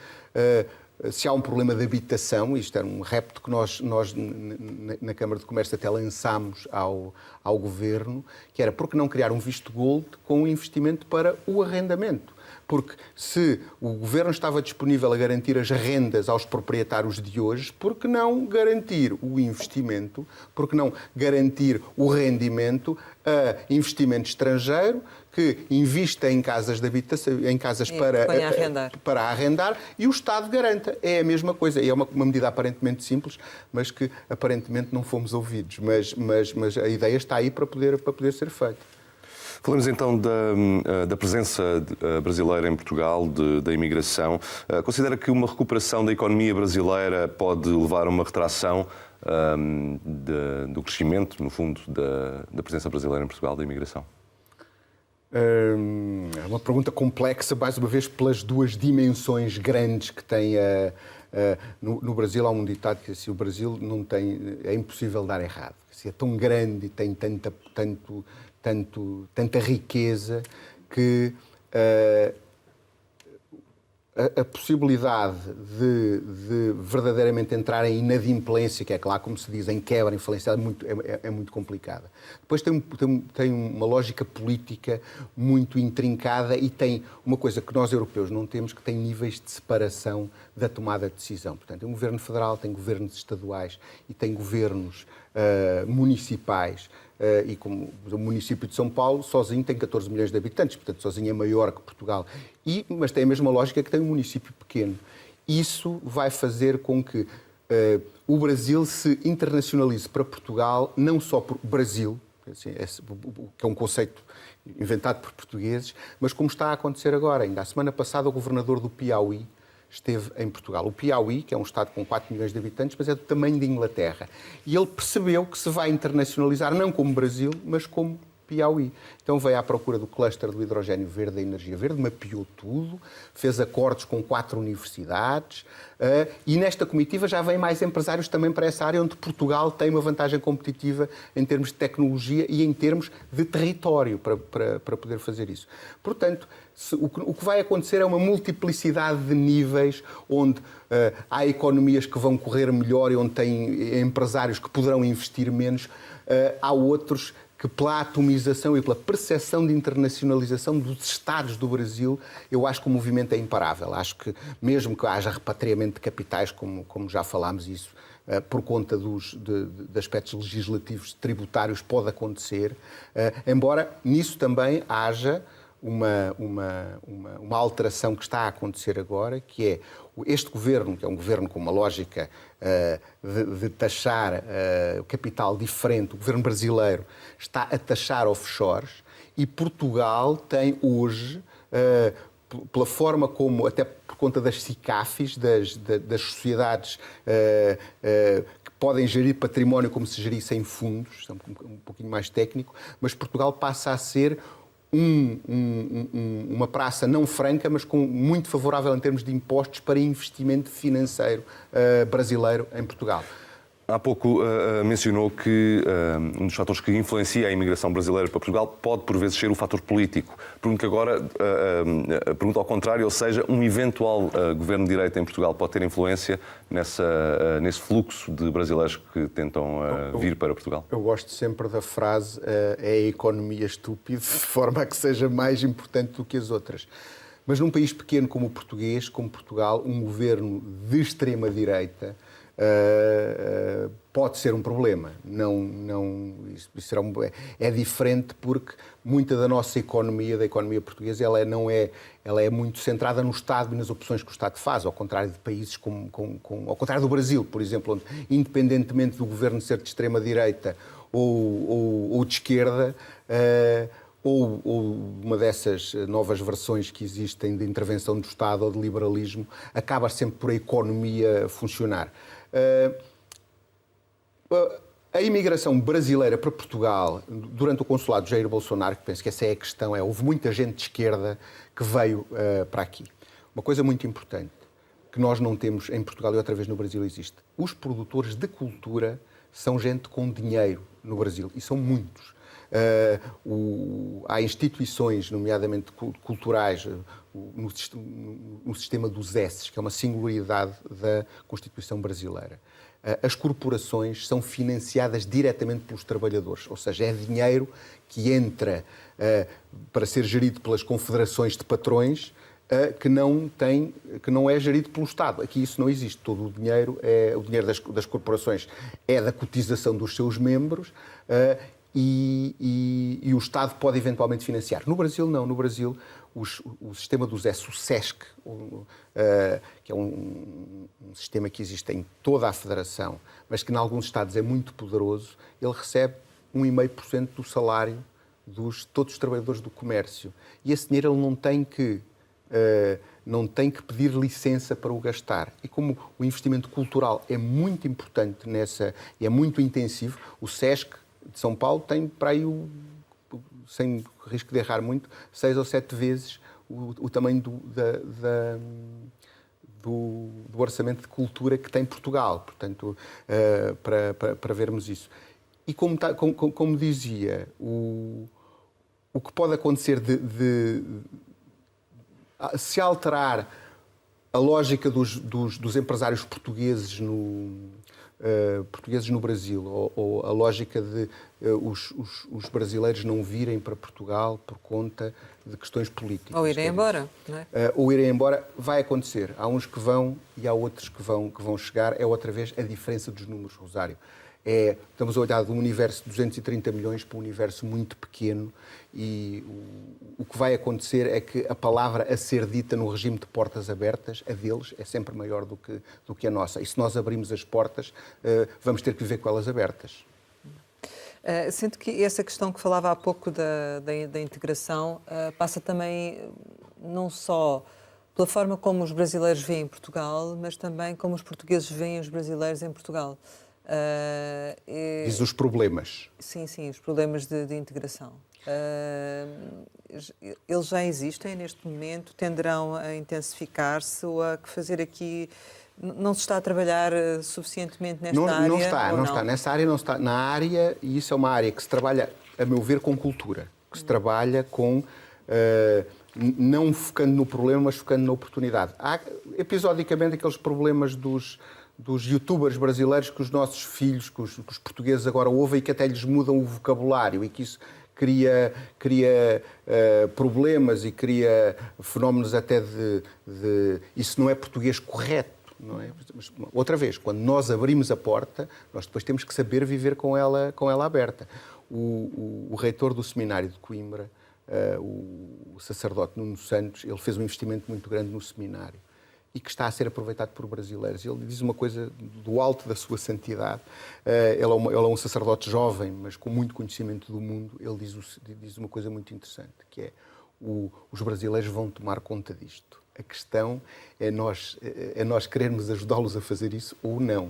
se há um problema de habitação, isto era um repto que nós na Câmara de Comércio até lançámos ao Governo, que era por que não criar um visto gold com um investimento para o arrendamento? Porque se o Governo estava disponível a garantir as rendas aos proprietários de hoje, por que não garantir o investimento, por que não garantir o rendimento a investimento estrangeiro que invista em casas de habitação, em casas para arrendar e o Estado garanta. É a mesma coisa. É uma medida aparentemente simples, mas que aparentemente não fomos ouvidos. Mas a ideia está aí para poder ser feita. Falamos então da presença brasileira em Portugal, da imigração. Considera que uma recuperação da economia brasileira pode levar a uma retração do crescimento, no fundo, da presença brasileira em Portugal, da imigração? É uma pergunta complexa, mais uma vez, pelas duas dimensões grandes que tem no Brasil. Há um ditado que assim, o Brasil não tem, é impossível dar errado. Assim, é tão grande e tem tanta riqueza que a possibilidade de verdadeiramente entrar em inadimplência, que é lá, como se diz, em quebra, em falência, é muito complicada. Depois tem uma lógica política muito intrincada e tem uma coisa que nós europeus não temos, que tem níveis de separação da tomada de decisão. Portanto, tem um governo federal, tem governos estaduais e tem governos municipais. E como o município de São Paulo, sozinho, tem 14 milhões de habitantes, portanto, sozinho é maior que Portugal. Mas tem a mesma lógica que tem um município pequeno. Isso vai fazer com que o Brasil se internacionalize para Portugal, não só por Brasil, assim, que é um conceito inventado por portugueses, mas como está a acontecer agora. Ainda a semana passada, o governador do Piauí esteve em Portugal. O Piauí, que é um estado com 4 milhões de habitantes, mas é do tamanho de Inglaterra. E ele percebeu que se vai internacionalizar não como Brasil, mas como Piauí. Então veio à procura do cluster do hidrogénio verde, da energia verde, mapeou tudo, fez acordos com 4 universidades e nesta comitiva já vêm mais empresários também para essa área onde Portugal tem uma vantagem competitiva em termos de tecnologia e em termos de território para poder fazer isso. Portanto, o que vai acontecer é uma multiplicidade de níveis onde há economias que vão correr melhor e onde tem empresários que poderão investir menos, há outros que pela atomização e pela percepção de internacionalização dos Estados do Brasil, eu acho que o movimento é imparável. Acho que mesmo que haja repatriamento de capitais, como já falámos isso, por conta de aspectos legislativos tributários pode acontecer, embora nisso também haja uma alteração que está a acontecer agora, que é este governo, que é um governo com uma lógica de taxar o capital diferente, o governo brasileiro está a taxar offshores e Portugal tem hoje, pela forma como, até por conta das SICAFs, das sociedades que podem gerir património como se gerissem fundos, um pouquinho mais técnico, mas Portugal passa a ser uma praça não franca, mas muito favorável em termos de impostos para investimento financeiro brasileiro em Portugal. Há pouco mencionou que um dos fatores que influencia a imigração brasileira para Portugal pode, por vezes, ser o fator político. Pergunto agora, pergunto ao contrário, ou seja, um eventual governo de direita em Portugal pode ter influência nesse fluxo de brasileiros que tentam vir para Portugal? Eu gosto sempre da frase é a economia estúpida, de forma a que seja mais importante do que as outras. Mas num país pequeno como Portugal, um governo de extrema-direita pode ser um problema. É diferente porque muita da nossa economia, da economia portuguesa, ela é muito centrada no Estado e nas opções que o Estado faz, ao contrário de países ao contrário do Brasil, por exemplo, onde, independentemente do governo ser de extrema-direita ou de esquerda, ou uma dessas novas versões que existem de intervenção do Estado ou de liberalismo, acaba sempre por a economia funcionar. A imigração brasileira para Portugal, durante o consulado de Jair Bolsonaro, que penso que essa é a questão, houve muita gente de esquerda que veio para aqui. Uma coisa muito importante, que nós não temos em Portugal e outra vez no Brasil existe. Os produtores de cultura são gente com dinheiro no Brasil, e são muitos. Há instituições, nomeadamente culturais, no sistema dos S's, que é uma singularidade da Constituição brasileira. As corporações são financiadas diretamente pelos trabalhadores, ou seja, é dinheiro que entra para ser gerido pelas confederações de patrões, que não é gerido pelo Estado. Aqui isso não existe. Todo o dinheiro das corporações é da cotização dos seus membros, e o Estado pode eventualmente financiar. No Brasil, não. No Brasil, o sistema dos S, o SESC, que é um sistema que existe em toda a Federação, mas que em alguns Estados é muito poderoso, ele recebe 1,5% do salário de todos os trabalhadores do comércio. E esse dinheiro ele não tem que pedir licença para o gastar. E como o investimento cultural é muito importante e é muito intensivo, o SESC de São Paulo tem para aí, sem risco de errar muito, 6 ou 7 vezes o tamanho do orçamento de cultura que tem Portugal. Portanto, para vermos isso. E como dizia, o que pode acontecer se alterar a lógica dos empresários portugueses no Brasil, ou a lógica de os brasileiros não virem para Portugal por conta de questões políticas. Ou irem embora, não é? Ou irem embora, vai acontecer. Há uns que vão e há outros que vão chegar. É outra vez a diferença dos números, Rosário. Estamos a olhar de um universo de 230 milhões para um universo muito pequeno e o que vai acontecer é que a palavra a ser dita no regime de portas abertas, a deles, é sempre maior do que a nossa. E se nós abrimos as portas, vamos ter que viver com elas abertas. Sinto que essa questão que falava há pouco da integração passa também não só pela forma como os brasileiros veem Portugal, mas também como os portugueses veem os brasileiros em Portugal. Diz os problemas. Sim, os problemas de integração. Eles já existem neste momento, tenderão a intensificar-se ou a fazer aqui... Não se está a trabalhar suficientemente nesta área? Não está. Nessa área não está. Na área, e isso é uma área que se trabalha, a meu ver, com cultura. Que se trabalha com... não focando no problema, mas focando na oportunidade. Há, episodicamente, aqueles problemas dos youtubers brasileiros que os nossos filhos, que os portugueses agora ouvem e que até lhes mudam o vocabulário e que isso cria problemas e cria fenómenos até de... Isso não é português correto. Não é? Mas, outra vez, quando nós abrimos a porta, nós depois temos que saber viver com ela aberta. O reitor do seminário de Coimbra, o sacerdote Nuno Santos, ele fez um investimento muito grande no seminário e que está a ser aproveitado por brasileiros. Ele diz uma coisa do alto da sua santidade. Ele é um sacerdote jovem, mas com muito conhecimento do mundo. Ele diz uma coisa muito interessante, que é os brasileiros vão tomar conta disto. A questão é nós querermos ajudá-los a fazer isso ou não.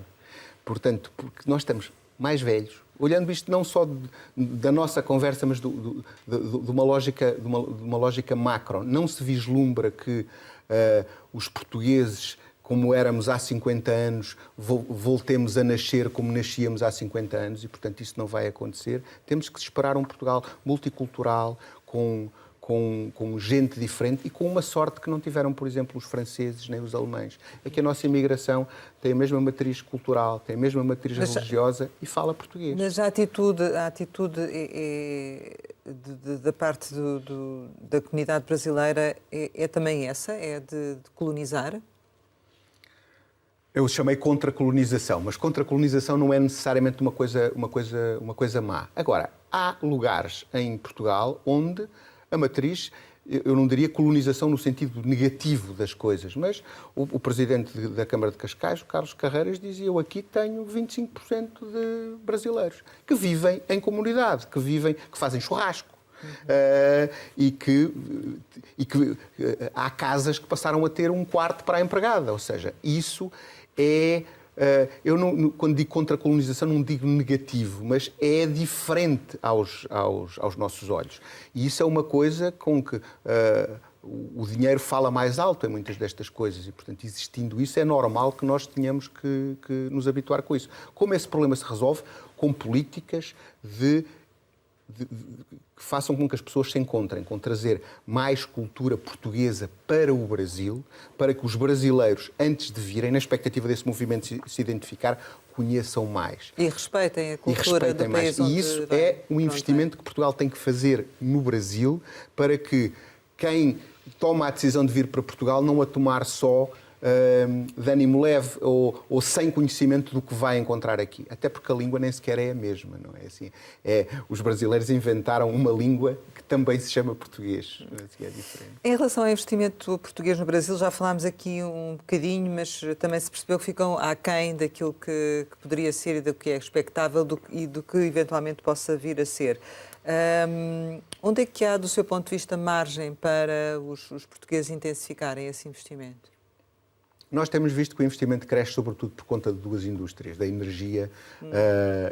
Portanto, porque nós estamos mais velhos, olhando isto não só da nossa conversa, mas de uma lógica macro. Não se vislumbra que os portugueses, como éramos há 50 anos, voltemos a nascer como nascíamos há 50 anos e, portanto, isso não vai acontecer. Temos que esperar um Portugal multicultural, com gente diferente e com uma sorte que não tiveram, por exemplo, os franceses nem os alemães. É que a nossa imigração tem a mesma matriz cultural, tem a mesma matriz religiosa e fala português. Mas a atitude da parte da comunidade brasileira é também essa? É de colonizar? Eu chamei contra-colonização, mas contra-colonização não é necessariamente uma coisa má. Agora, há lugares em Portugal onde a matriz, eu não diria colonização no sentido negativo das coisas, mas o presidente da Câmara de Cascais, o Carlos Carreiras, dizia: eu aqui tenho 25% de brasileiros que vivem em comunidade, que fazem churrasco. E que há casas que passaram a ter um quarto para a empregada. Ou seja, isso é... quando digo contra a colonização, não digo negativo, mas é diferente aos nossos olhos. E isso é uma coisa com que o dinheiro fala mais alto em muitas destas coisas e, portanto, existindo isso, é normal que nós tenhamos que nos habituar com isso. Como esse problema se resolve? Com políticas que façam com que as pessoas se encontrem, com trazer mais cultura portuguesa para o Brasil, para que os brasileiros, antes de virem, na expectativa desse movimento se identificar, conheçam mais. E respeitem a cultura do país. E isso é um investimento que Portugal tem que fazer no Brasil para que quem toma a decisão de vir para Portugal não a tomar só de ânimo leve ou sem conhecimento do que vai encontrar aqui. Até porque a língua nem sequer é a mesma, não é assim? Os brasileiros inventaram uma língua que também se chama português. É diferente. Em relação ao investimento português no Brasil, já falámos aqui um bocadinho, mas também se percebeu que ficam aquém daquilo que poderia ser e do que é expectável e do que eventualmente possa vir a ser. Onde é que há, do seu ponto de vista, margem para os portugueses intensificarem esse investimento? Nós temos visto que o investimento cresce sobretudo por conta de duas indústrias, da energia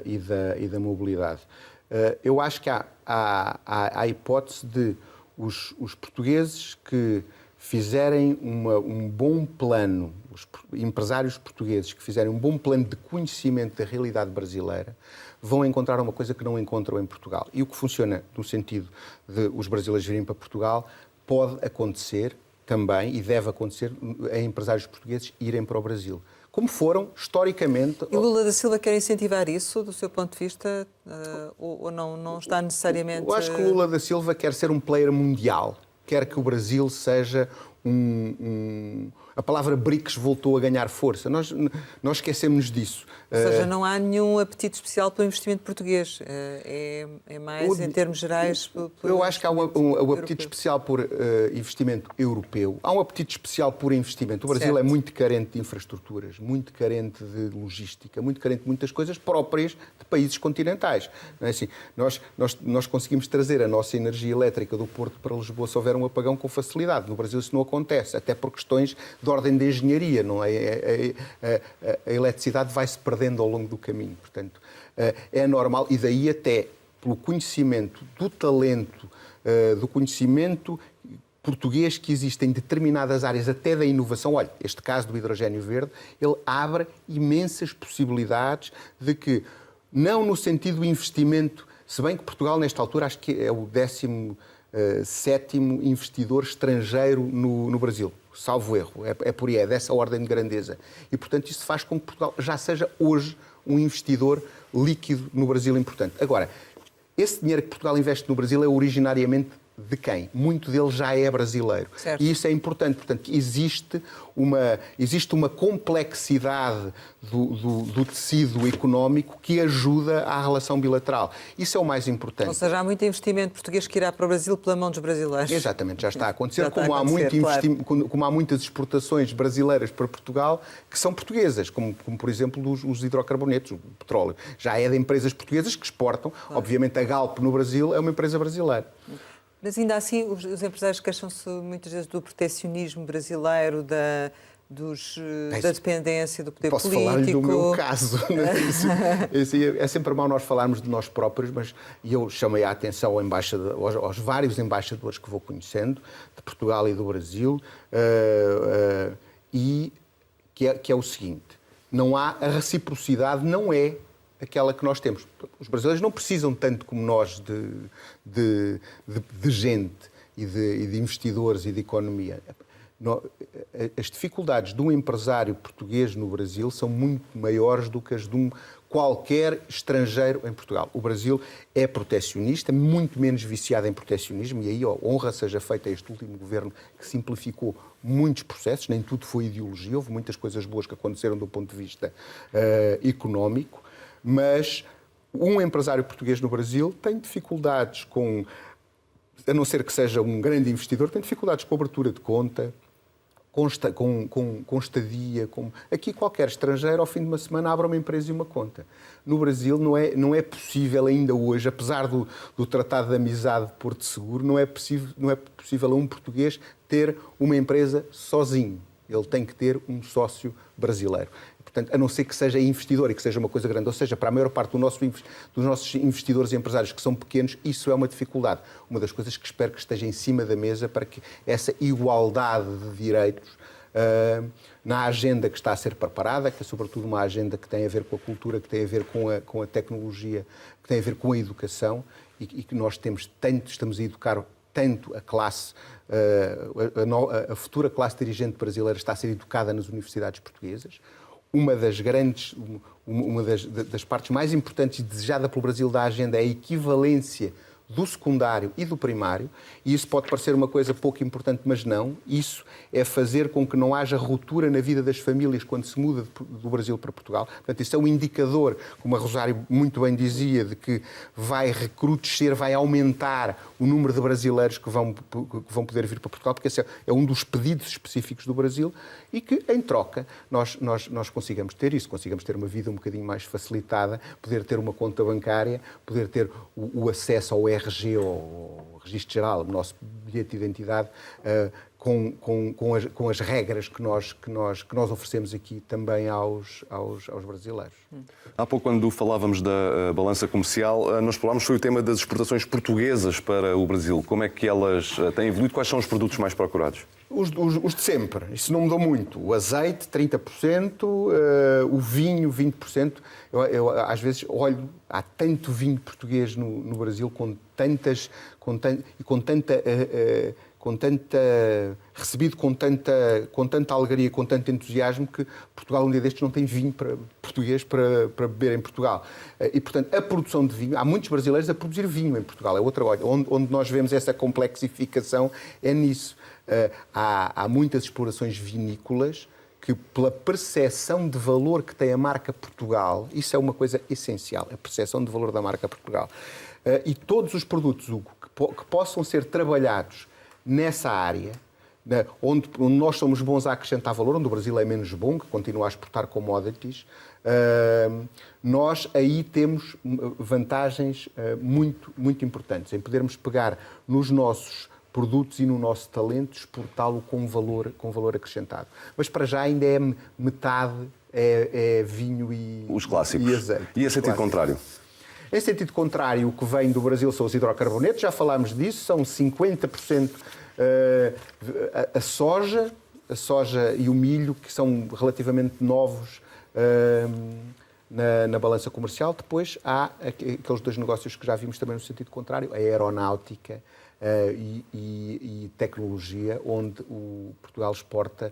e da mobilidade. Eu acho que há a hipótese de os portugueses que fizerem um bom plano, os empresários portugueses que fizerem um bom plano de conhecimento da realidade brasileira, vão encontrar uma coisa que não encontram em Portugal. E o que funciona no sentido de os brasileiros virem para Portugal pode acontecer também, e deve acontecer, a empresários portugueses irem para o Brasil. Como foram, historicamente... E Lula da Silva quer incentivar isso, do seu ponto de vista, ou não está necessariamente... Eu acho que Lula da Silva quer ser um player mundial. Quer que o Brasil seja a palavra BRICS voltou a ganhar força. Nós esquecemos disso. Ou seja, não há nenhum apetite especial pelo investimento português. É mais, em termos gerais... Eu acho que há um apetite especial por investimento europeu. Há um apetite especial por investimento. O Brasil é muito carente de infraestruturas, muito carente de logística, muito carente de muitas coisas próprias de países continentais. Não é assim? Nós conseguimos trazer a nossa energia elétrica do Porto para Lisboa se houver um apagão com facilidade. No Brasil isso não acontece, até por questões de ordem de engenharia. Não é? A eletricidade vai-se perdendo ao longo do caminho. Portanto, é normal, e daí até pelo conhecimento do talento, do conhecimento português que existe em determinadas áreas, até da inovação. Olha, este caso do hidrogénio verde, ele abre imensas possibilidades de que, não no sentido do investimento, se bem que Portugal, nesta altura, acho que é o 17º investidor estrangeiro no Brasil. Salvo erro, é por aí, é dessa ordem de grandeza. E, portanto, isso faz com que Portugal já seja hoje um investidor líquido no Brasil importante. Agora, esse dinheiro que Portugal investe no Brasil é originariamente de quem? Muito dele já é brasileiro. Certo. E isso é importante. Portanto, existe uma complexidade do tecido económico que ajuda à relação bilateral. Isso é o mais importante. Ou seja, há muito investimento português que irá para o Brasil pela mão dos brasileiros. Exatamente, já está a acontecer. Já está a acontecer, como há muitas exportações brasileiras para Portugal que são portuguesas, como por exemplo os hidrocarbonetos, o petróleo. Já é de empresas portuguesas que exportam. Claro. Obviamente a Galp no Brasil é uma empresa brasileira. Mas ainda assim, os empresários queixam-se muitas vezes do protecionismo brasileiro, da dependência do poder político. Posso falar-lhe do meu caso. É sempre mau nós falarmos de nós próprios, mas eu chamei a atenção aos vários embaixadores que vou conhecendo, de Portugal e do Brasil, e que é o seguinte: não há a reciprocidade, não é aquela que nós temos. Os brasileiros não precisam tanto como nós de gente e de investidores e de economia. As dificuldades de um empresário português no Brasil são muito maiores do que as de qualquer estrangeiro em Portugal. O Brasil é protecionista, muito menos viciado em protecionismo, e aí honra seja feita a este último governo que simplificou muitos processos, nem tudo foi ideologia, houve muitas coisas boas que aconteceram do ponto de vista económico. Mas um empresário português no Brasil tem dificuldades a não ser que seja um grande investidor, tem dificuldades com abertura de conta, com estadia. Aqui qualquer estrangeiro, ao fim de uma semana, abre uma empresa e uma conta. No Brasil não é possível ainda hoje, apesar do Tratado de Amizade de Porto Seguro, não é possível a um português ter uma empresa sozinho. Ele tem que ter um sócio brasileiro. Portanto, a não ser que seja investidor e que seja uma coisa grande, ou seja, para a maior parte dos nossos investidores e empresários que são pequenos, isso é uma dificuldade. Uma das coisas que espero que esteja em cima da mesa para que essa igualdade de direitos na agenda que está a ser preparada, que é sobretudo uma agenda que tem a ver com a cultura, que tem a ver com a tecnologia, que tem a ver com a educação e que nós estamos a educar tanto a classe, a futura classe dirigente brasileira está a ser educada nas universidades portuguesas. Uma das partes mais importantes e desejada pelo Brasil da agenda é a equivalência do secundário e do primário, e isso pode parecer uma coisa pouco importante, mas não. Isso é fazer com que não haja ruptura na vida das famílias quando se muda do Brasil para Portugal. Portanto, isso é um indicador, como a Rosário muito bem dizia, de que vai recrudescer, vai aumentar o número de brasileiros que vão poder vir para Portugal, porque esse é um dos pedidos específicos do Brasil, e que, em troca, nós consigamos ter isso, consigamos ter uma vida um bocadinho mais facilitada, poder ter uma conta bancária, poder ter o acesso ao RG, ao Registro Geral, o nosso bilhete de identidade, com as regras que nós oferecemos aqui também aos brasileiros. Há pouco, quando falávamos da balança comercial, nós falámos sobre o tema das exportações portuguesas para o Brasil. Como é que elas têm evoluído? Quais são os produtos mais procurados? Os de sempre. Isso não mudou muito. O azeite, 30%, o vinho, 20%. Eu às vezes olho, há tanto vinho português no Brasil, com recebido com tanta alegria, com tanto entusiasmo, que Portugal um dia destes não tem vinho português para beber em Portugal. E, portanto, a produção de vinho, há muitos brasileiros a produzir vinho em Portugal, é outra coisa. Onde nós vemos essa complexificação é nisso. Há muitas explorações vinícolas que, pela percepção de valor que tem a marca Portugal, isso é uma coisa essencial, a percepção de valor da marca Portugal. E todos os produtos, Hugo, que possam ser trabalhados nessa área, onde nós somos bons a acrescentar valor, onde o Brasil é menos bom, que continua a exportar commodities, nós aí temos vantagens muito, muito importantes em podermos pegar nos nossos produtos e no nosso talento, exportá-lo com valor acrescentado. Mas para já ainda é metade é vinho e os clássicos. E azeite. E em sentido contrário? Em sentido contrário, o que vem do Brasil são os hidrocarbonetos, já falámos disso, são 50% a soja e o milho, que são relativamente novos na balança comercial. Depois há aqueles dois negócios que já vimos também no sentido contrário, a aeronáutica e tecnologia, onde o Portugal exporta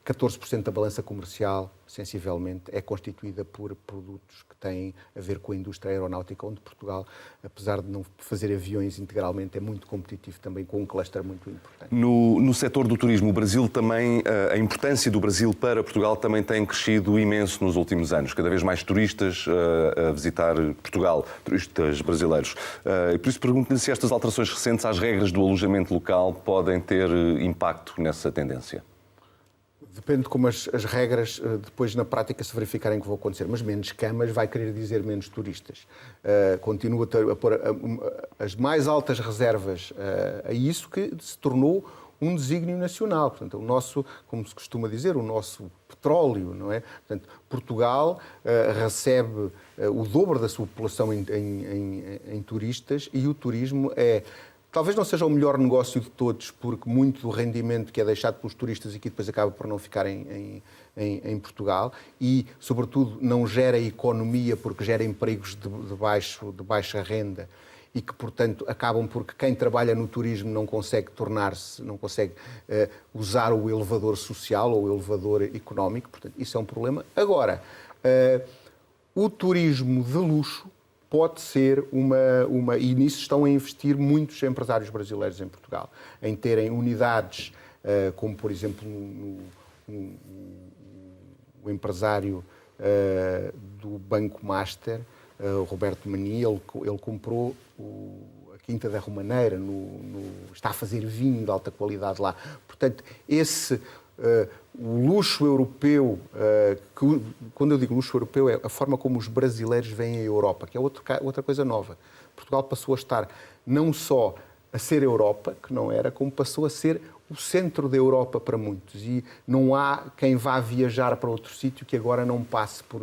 14% da balança comercial, sensivelmente, é constituída por produtos que têm a ver com a indústria aeronáutica, onde Portugal, apesar de não fazer aviões integralmente, é muito competitivo também, com um cluster muito importante. No setor do turismo, o Brasil também, a importância do Brasil para Portugal também tem crescido imenso nos últimos anos. Cada vez mais turistas a visitar Portugal, turistas brasileiros. E por isso pergunto-lhe se estas alterações recentes às regras do alojamento local podem ter impacto nessa tendência. Depende de como as regras depois na prática se verificarem que vão acontecer. Mas menos camas vai querer dizer menos turistas. Continua a pôr as mais altas reservas a isso, que se tornou um desígnio nacional. Portanto, o nosso, como se costuma dizer, o nosso petróleo, não é? Portanto, Portugal recebe o dobro da sua população em turistas, e o turismo talvez não seja o melhor negócio de todos, porque muito do rendimento que é deixado pelos turistas aqui depois acaba por não ficar em Portugal, e, sobretudo, não gera economia, porque gera empregos de baixa renda, e que, portanto, acabam porque quem trabalha no turismo não consegue usar o elevador social ou o elevador económico. Portanto, isso é um problema. Agora, o turismo de luxo pode ser e nisso estão a investir muitos empresários brasileiros em Portugal, em terem unidades, como por exemplo o empresário do Banco Master, o Roberto Mani, ele comprou a Quinta da Romaneira, está a fazer vinho de alta qualidade lá. Portanto, o luxo europeu, quando eu digo luxo europeu, é a forma como os brasileiros veem a Europa, que é outra coisa nova. Portugal passou a estar não só a ser Europa, que não era, como passou a ser o centro da Europa para muitos. E não há quem vá viajar para outro sítio que agora não passe por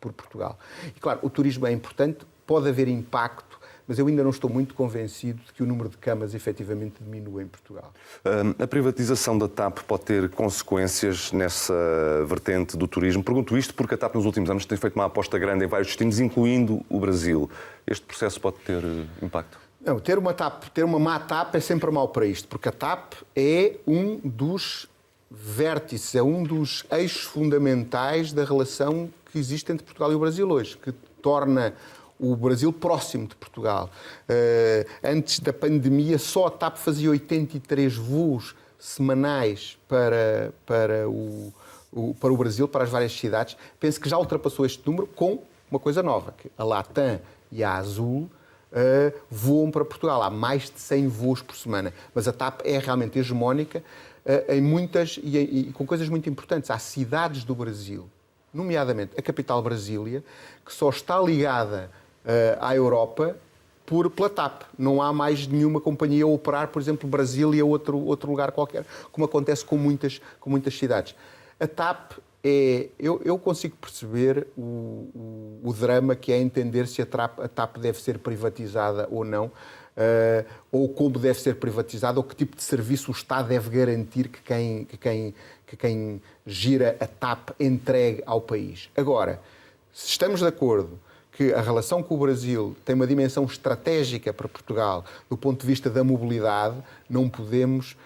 Portugal. E claro, o turismo é importante, pode haver impacto, mas eu ainda não estou muito convencido de que o número de camas efetivamente diminua em Portugal. A privatização da TAP pode ter consequências nessa vertente do turismo? Pergunto isto porque a TAP nos últimos anos tem feito uma aposta grande em vários destinos, incluindo o Brasil. Este processo pode ter impacto? Não, ter uma má TAP é sempre mau para isto, porque a TAP é um dos vértices, é um dos eixos fundamentais da relação que existe entre Portugal e o Brasil hoje, que torna o Brasil próximo de Portugal. Antes da pandemia, só a TAP fazia 83 voos semanais para o Brasil, para as várias cidades. Penso que já ultrapassou este número com uma coisa nova, que a Latam e a Azul voam para Portugal. Há mais de 100 voos por semana. Mas a TAP é realmente hegemónica em muitas e com coisas muito importantes. Há cidades do Brasil, nomeadamente a capital Brasília, que só está ligada à Europa pela TAP. Não há mais nenhuma companhia a operar, por exemplo, Brasília ou outro lugar qualquer, como acontece com muitas cidades. A TAP eu consigo perceber o drama que é entender se a TAP deve ser privatizada ou não, ou como deve ser privatizada, ou que tipo de serviço o Estado deve garantir que quem gira a TAP entregue ao país. Agora, se estamos de acordo que a relação com o Brasil tem uma dimensão estratégica para Portugal do ponto de vista da mobilidade, não podemos,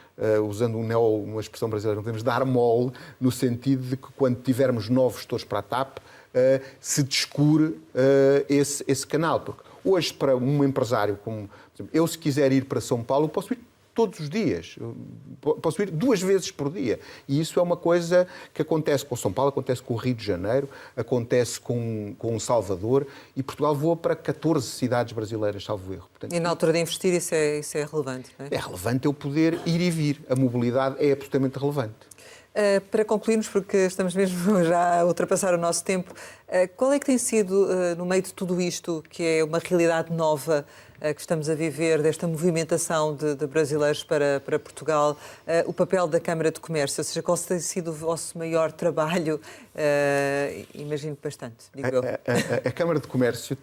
usando uma expressão brasileira, não podemos dar mole no sentido de que quando tivermos novos gestores para a TAP, se descure esse canal. Porque hoje, para um empresário como... Por exemplo, eu, se quiser ir para São Paulo, posso ir todos os dias. Posso ir 2 vezes por dia. E isso é uma coisa que acontece com São Paulo, acontece com o Rio de Janeiro, acontece com Salvador, e Portugal voa para 14 cidades brasileiras, salvo erro. Portanto, E na altura de investir isso é relevante, não é? é relevante eu poder ir e vir. A mobilidade é absolutamente relevante. Para concluirmos, porque estamos mesmo já a ultrapassar o nosso tempo, qual é que tem sido, no meio de tudo isto, que é uma realidade nova que estamos a viver, desta movimentação de brasileiros para Portugal, o papel da Câmara de Comércio? Ou seja, qual tem sido o vosso maior trabalho? Imagino que bastante, digo eu. A Câmara de Comércio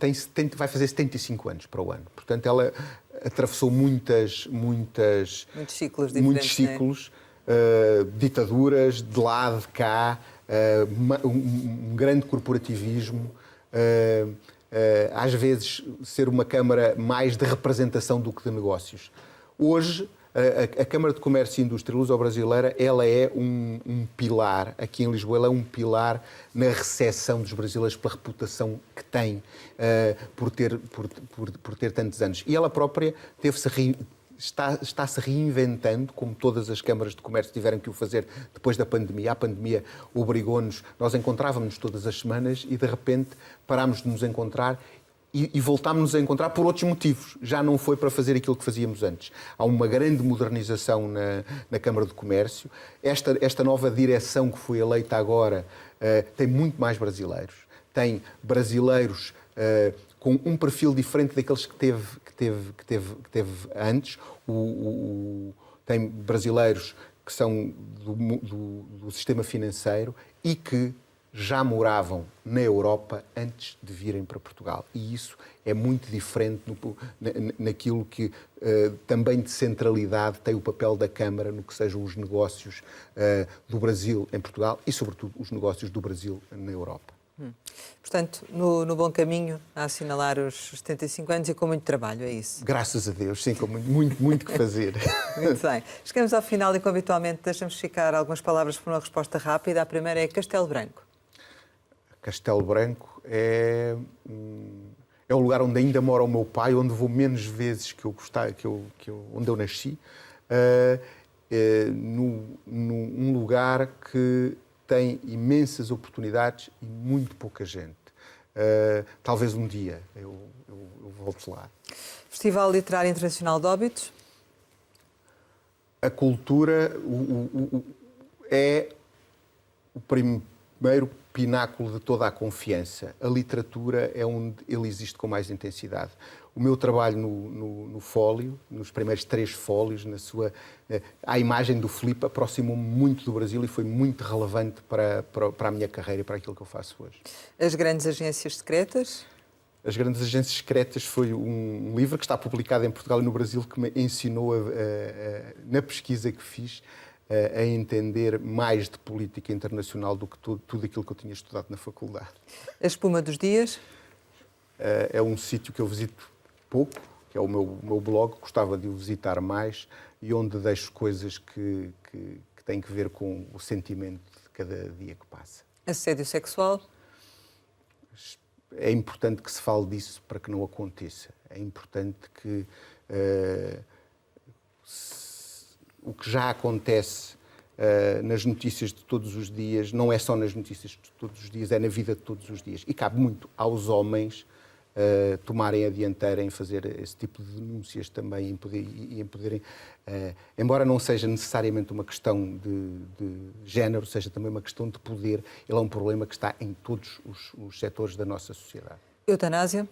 vai fazer 75 anos para o ano. Portanto, ela atravessou muitos ciclos diferentes, ditaduras, de lá, de cá, um grande corporativismo, às vezes ser uma Câmara mais de representação do que de negócios. Hoje, a Câmara de Comércio e Indústria Luso-Brasileira, ela é um pilar, aqui em Lisboa, ela é um pilar na recepção dos brasileiros pela reputação que tem por ter tantos anos. E ela própria está-se reinventando, como todas as câmaras de comércio tiveram que o fazer depois da pandemia. A pandemia obrigou-nos, nós encontrávamos-nos todas as semanas e de repente parámos de nos encontrar e voltámos-nos a encontrar por outros motivos. Já não foi para fazer aquilo que fazíamos antes. Há uma grande modernização na Câmara de Comércio. Esta nova direção que foi eleita agora tem muito mais brasileiros. Tem brasileiros com um perfil diferente daqueles que teve antes. Tem brasileiros que são do sistema financeiro e que já moravam na Europa antes de virem para Portugal. E isso é muito diferente naquilo que também de centralidade tem o papel da Câmara no que sejam os negócios do Brasil em Portugal e, sobretudo, os negócios do Brasil na Europa. Portanto, no bom caminho a assinalar os 75 anos e com muito trabalho, é isso? Graças a Deus, sim, com muito que fazer. Muito bem. Chegamos ao final e, como habitualmente, deixamos ficar algumas palavras para uma resposta rápida. A primeira é Castelo Branco. Castelo Branco é o lugar onde ainda mora o meu pai, onde vou menos vezes onde eu nasci, num lugar que tem imensas oportunidades e muito pouca gente. Talvez um dia eu volte lá. Festival Literário Internacional de Óbidos. A cultura é o primeiro pináculo de toda a confiança. A literatura é onde ele existe com mais intensidade. O meu trabalho no fólio, nos primeiros 3 fólios, a imagem do Filipe aproximou-me muito do Brasil e foi muito relevante para a minha carreira e para aquilo que eu faço hoje. As Grandes Agências Secretas. As Grandes Agências Secretas foi um livro que está publicado em Portugal e no Brasil que me ensinou, na pesquisa que fiz, a entender mais de política internacional do que tudo aquilo que eu tinha estudado na faculdade. A Espuma dos Dias. É um sítio que eu visito pouco, que é o meu blog, gostava de o visitar mais e onde deixo coisas que têm que ver com o sentimento de cada dia que passa. Assédio sexual. É importante que se fale disso para que não aconteça. É importante que o que já acontece nas notícias de todos os dias, não é só nas notícias de todos os dias, é na vida de todos os dias. E cabe muito aos homens tomarem a dianteira em fazer esse tipo de denúncias também em poderem, embora não seja necessariamente uma questão de género, seja também uma questão de poder, ele é um problema que está em todos os setores da nossa sociedade. Eutanásia.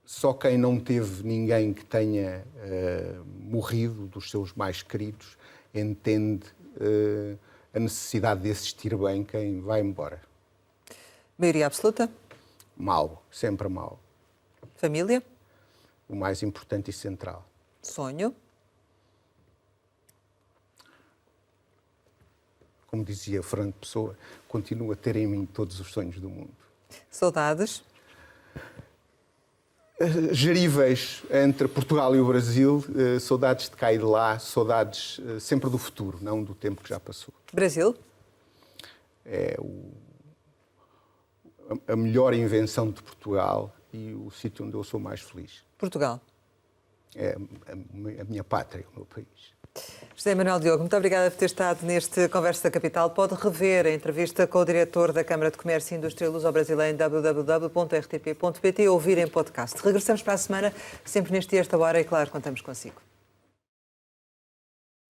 Só quem não teve ninguém que tenha morrido dos seus mais queridos entende a necessidade de assistir bem quem vai embora. Maioria absoluta. Mau, sempre mau. Família. O mais importante e central. Sonho. como dizia Fernando Pessoa, continuo a ter em mim todos os sonhos do mundo. Saudades? Geríveis entre Portugal e o Brasil, saudades de cá e de lá, saudades sempre do futuro, não do tempo que já passou. Brasil? É a melhor invenção de Portugal e o sítio onde eu sou mais feliz. Portugal? É a minha pátria, o meu país. José Manuel Diogo, muito obrigada por ter estado neste Conversa da Capital. Pode rever a entrevista com o diretor da Câmara de Comércio e Indústria Luso-Brasileira em www.rtp.pt ou ouvir em podcast. Regressamos para a semana, sempre neste dia, esta hora, e claro, contamos consigo.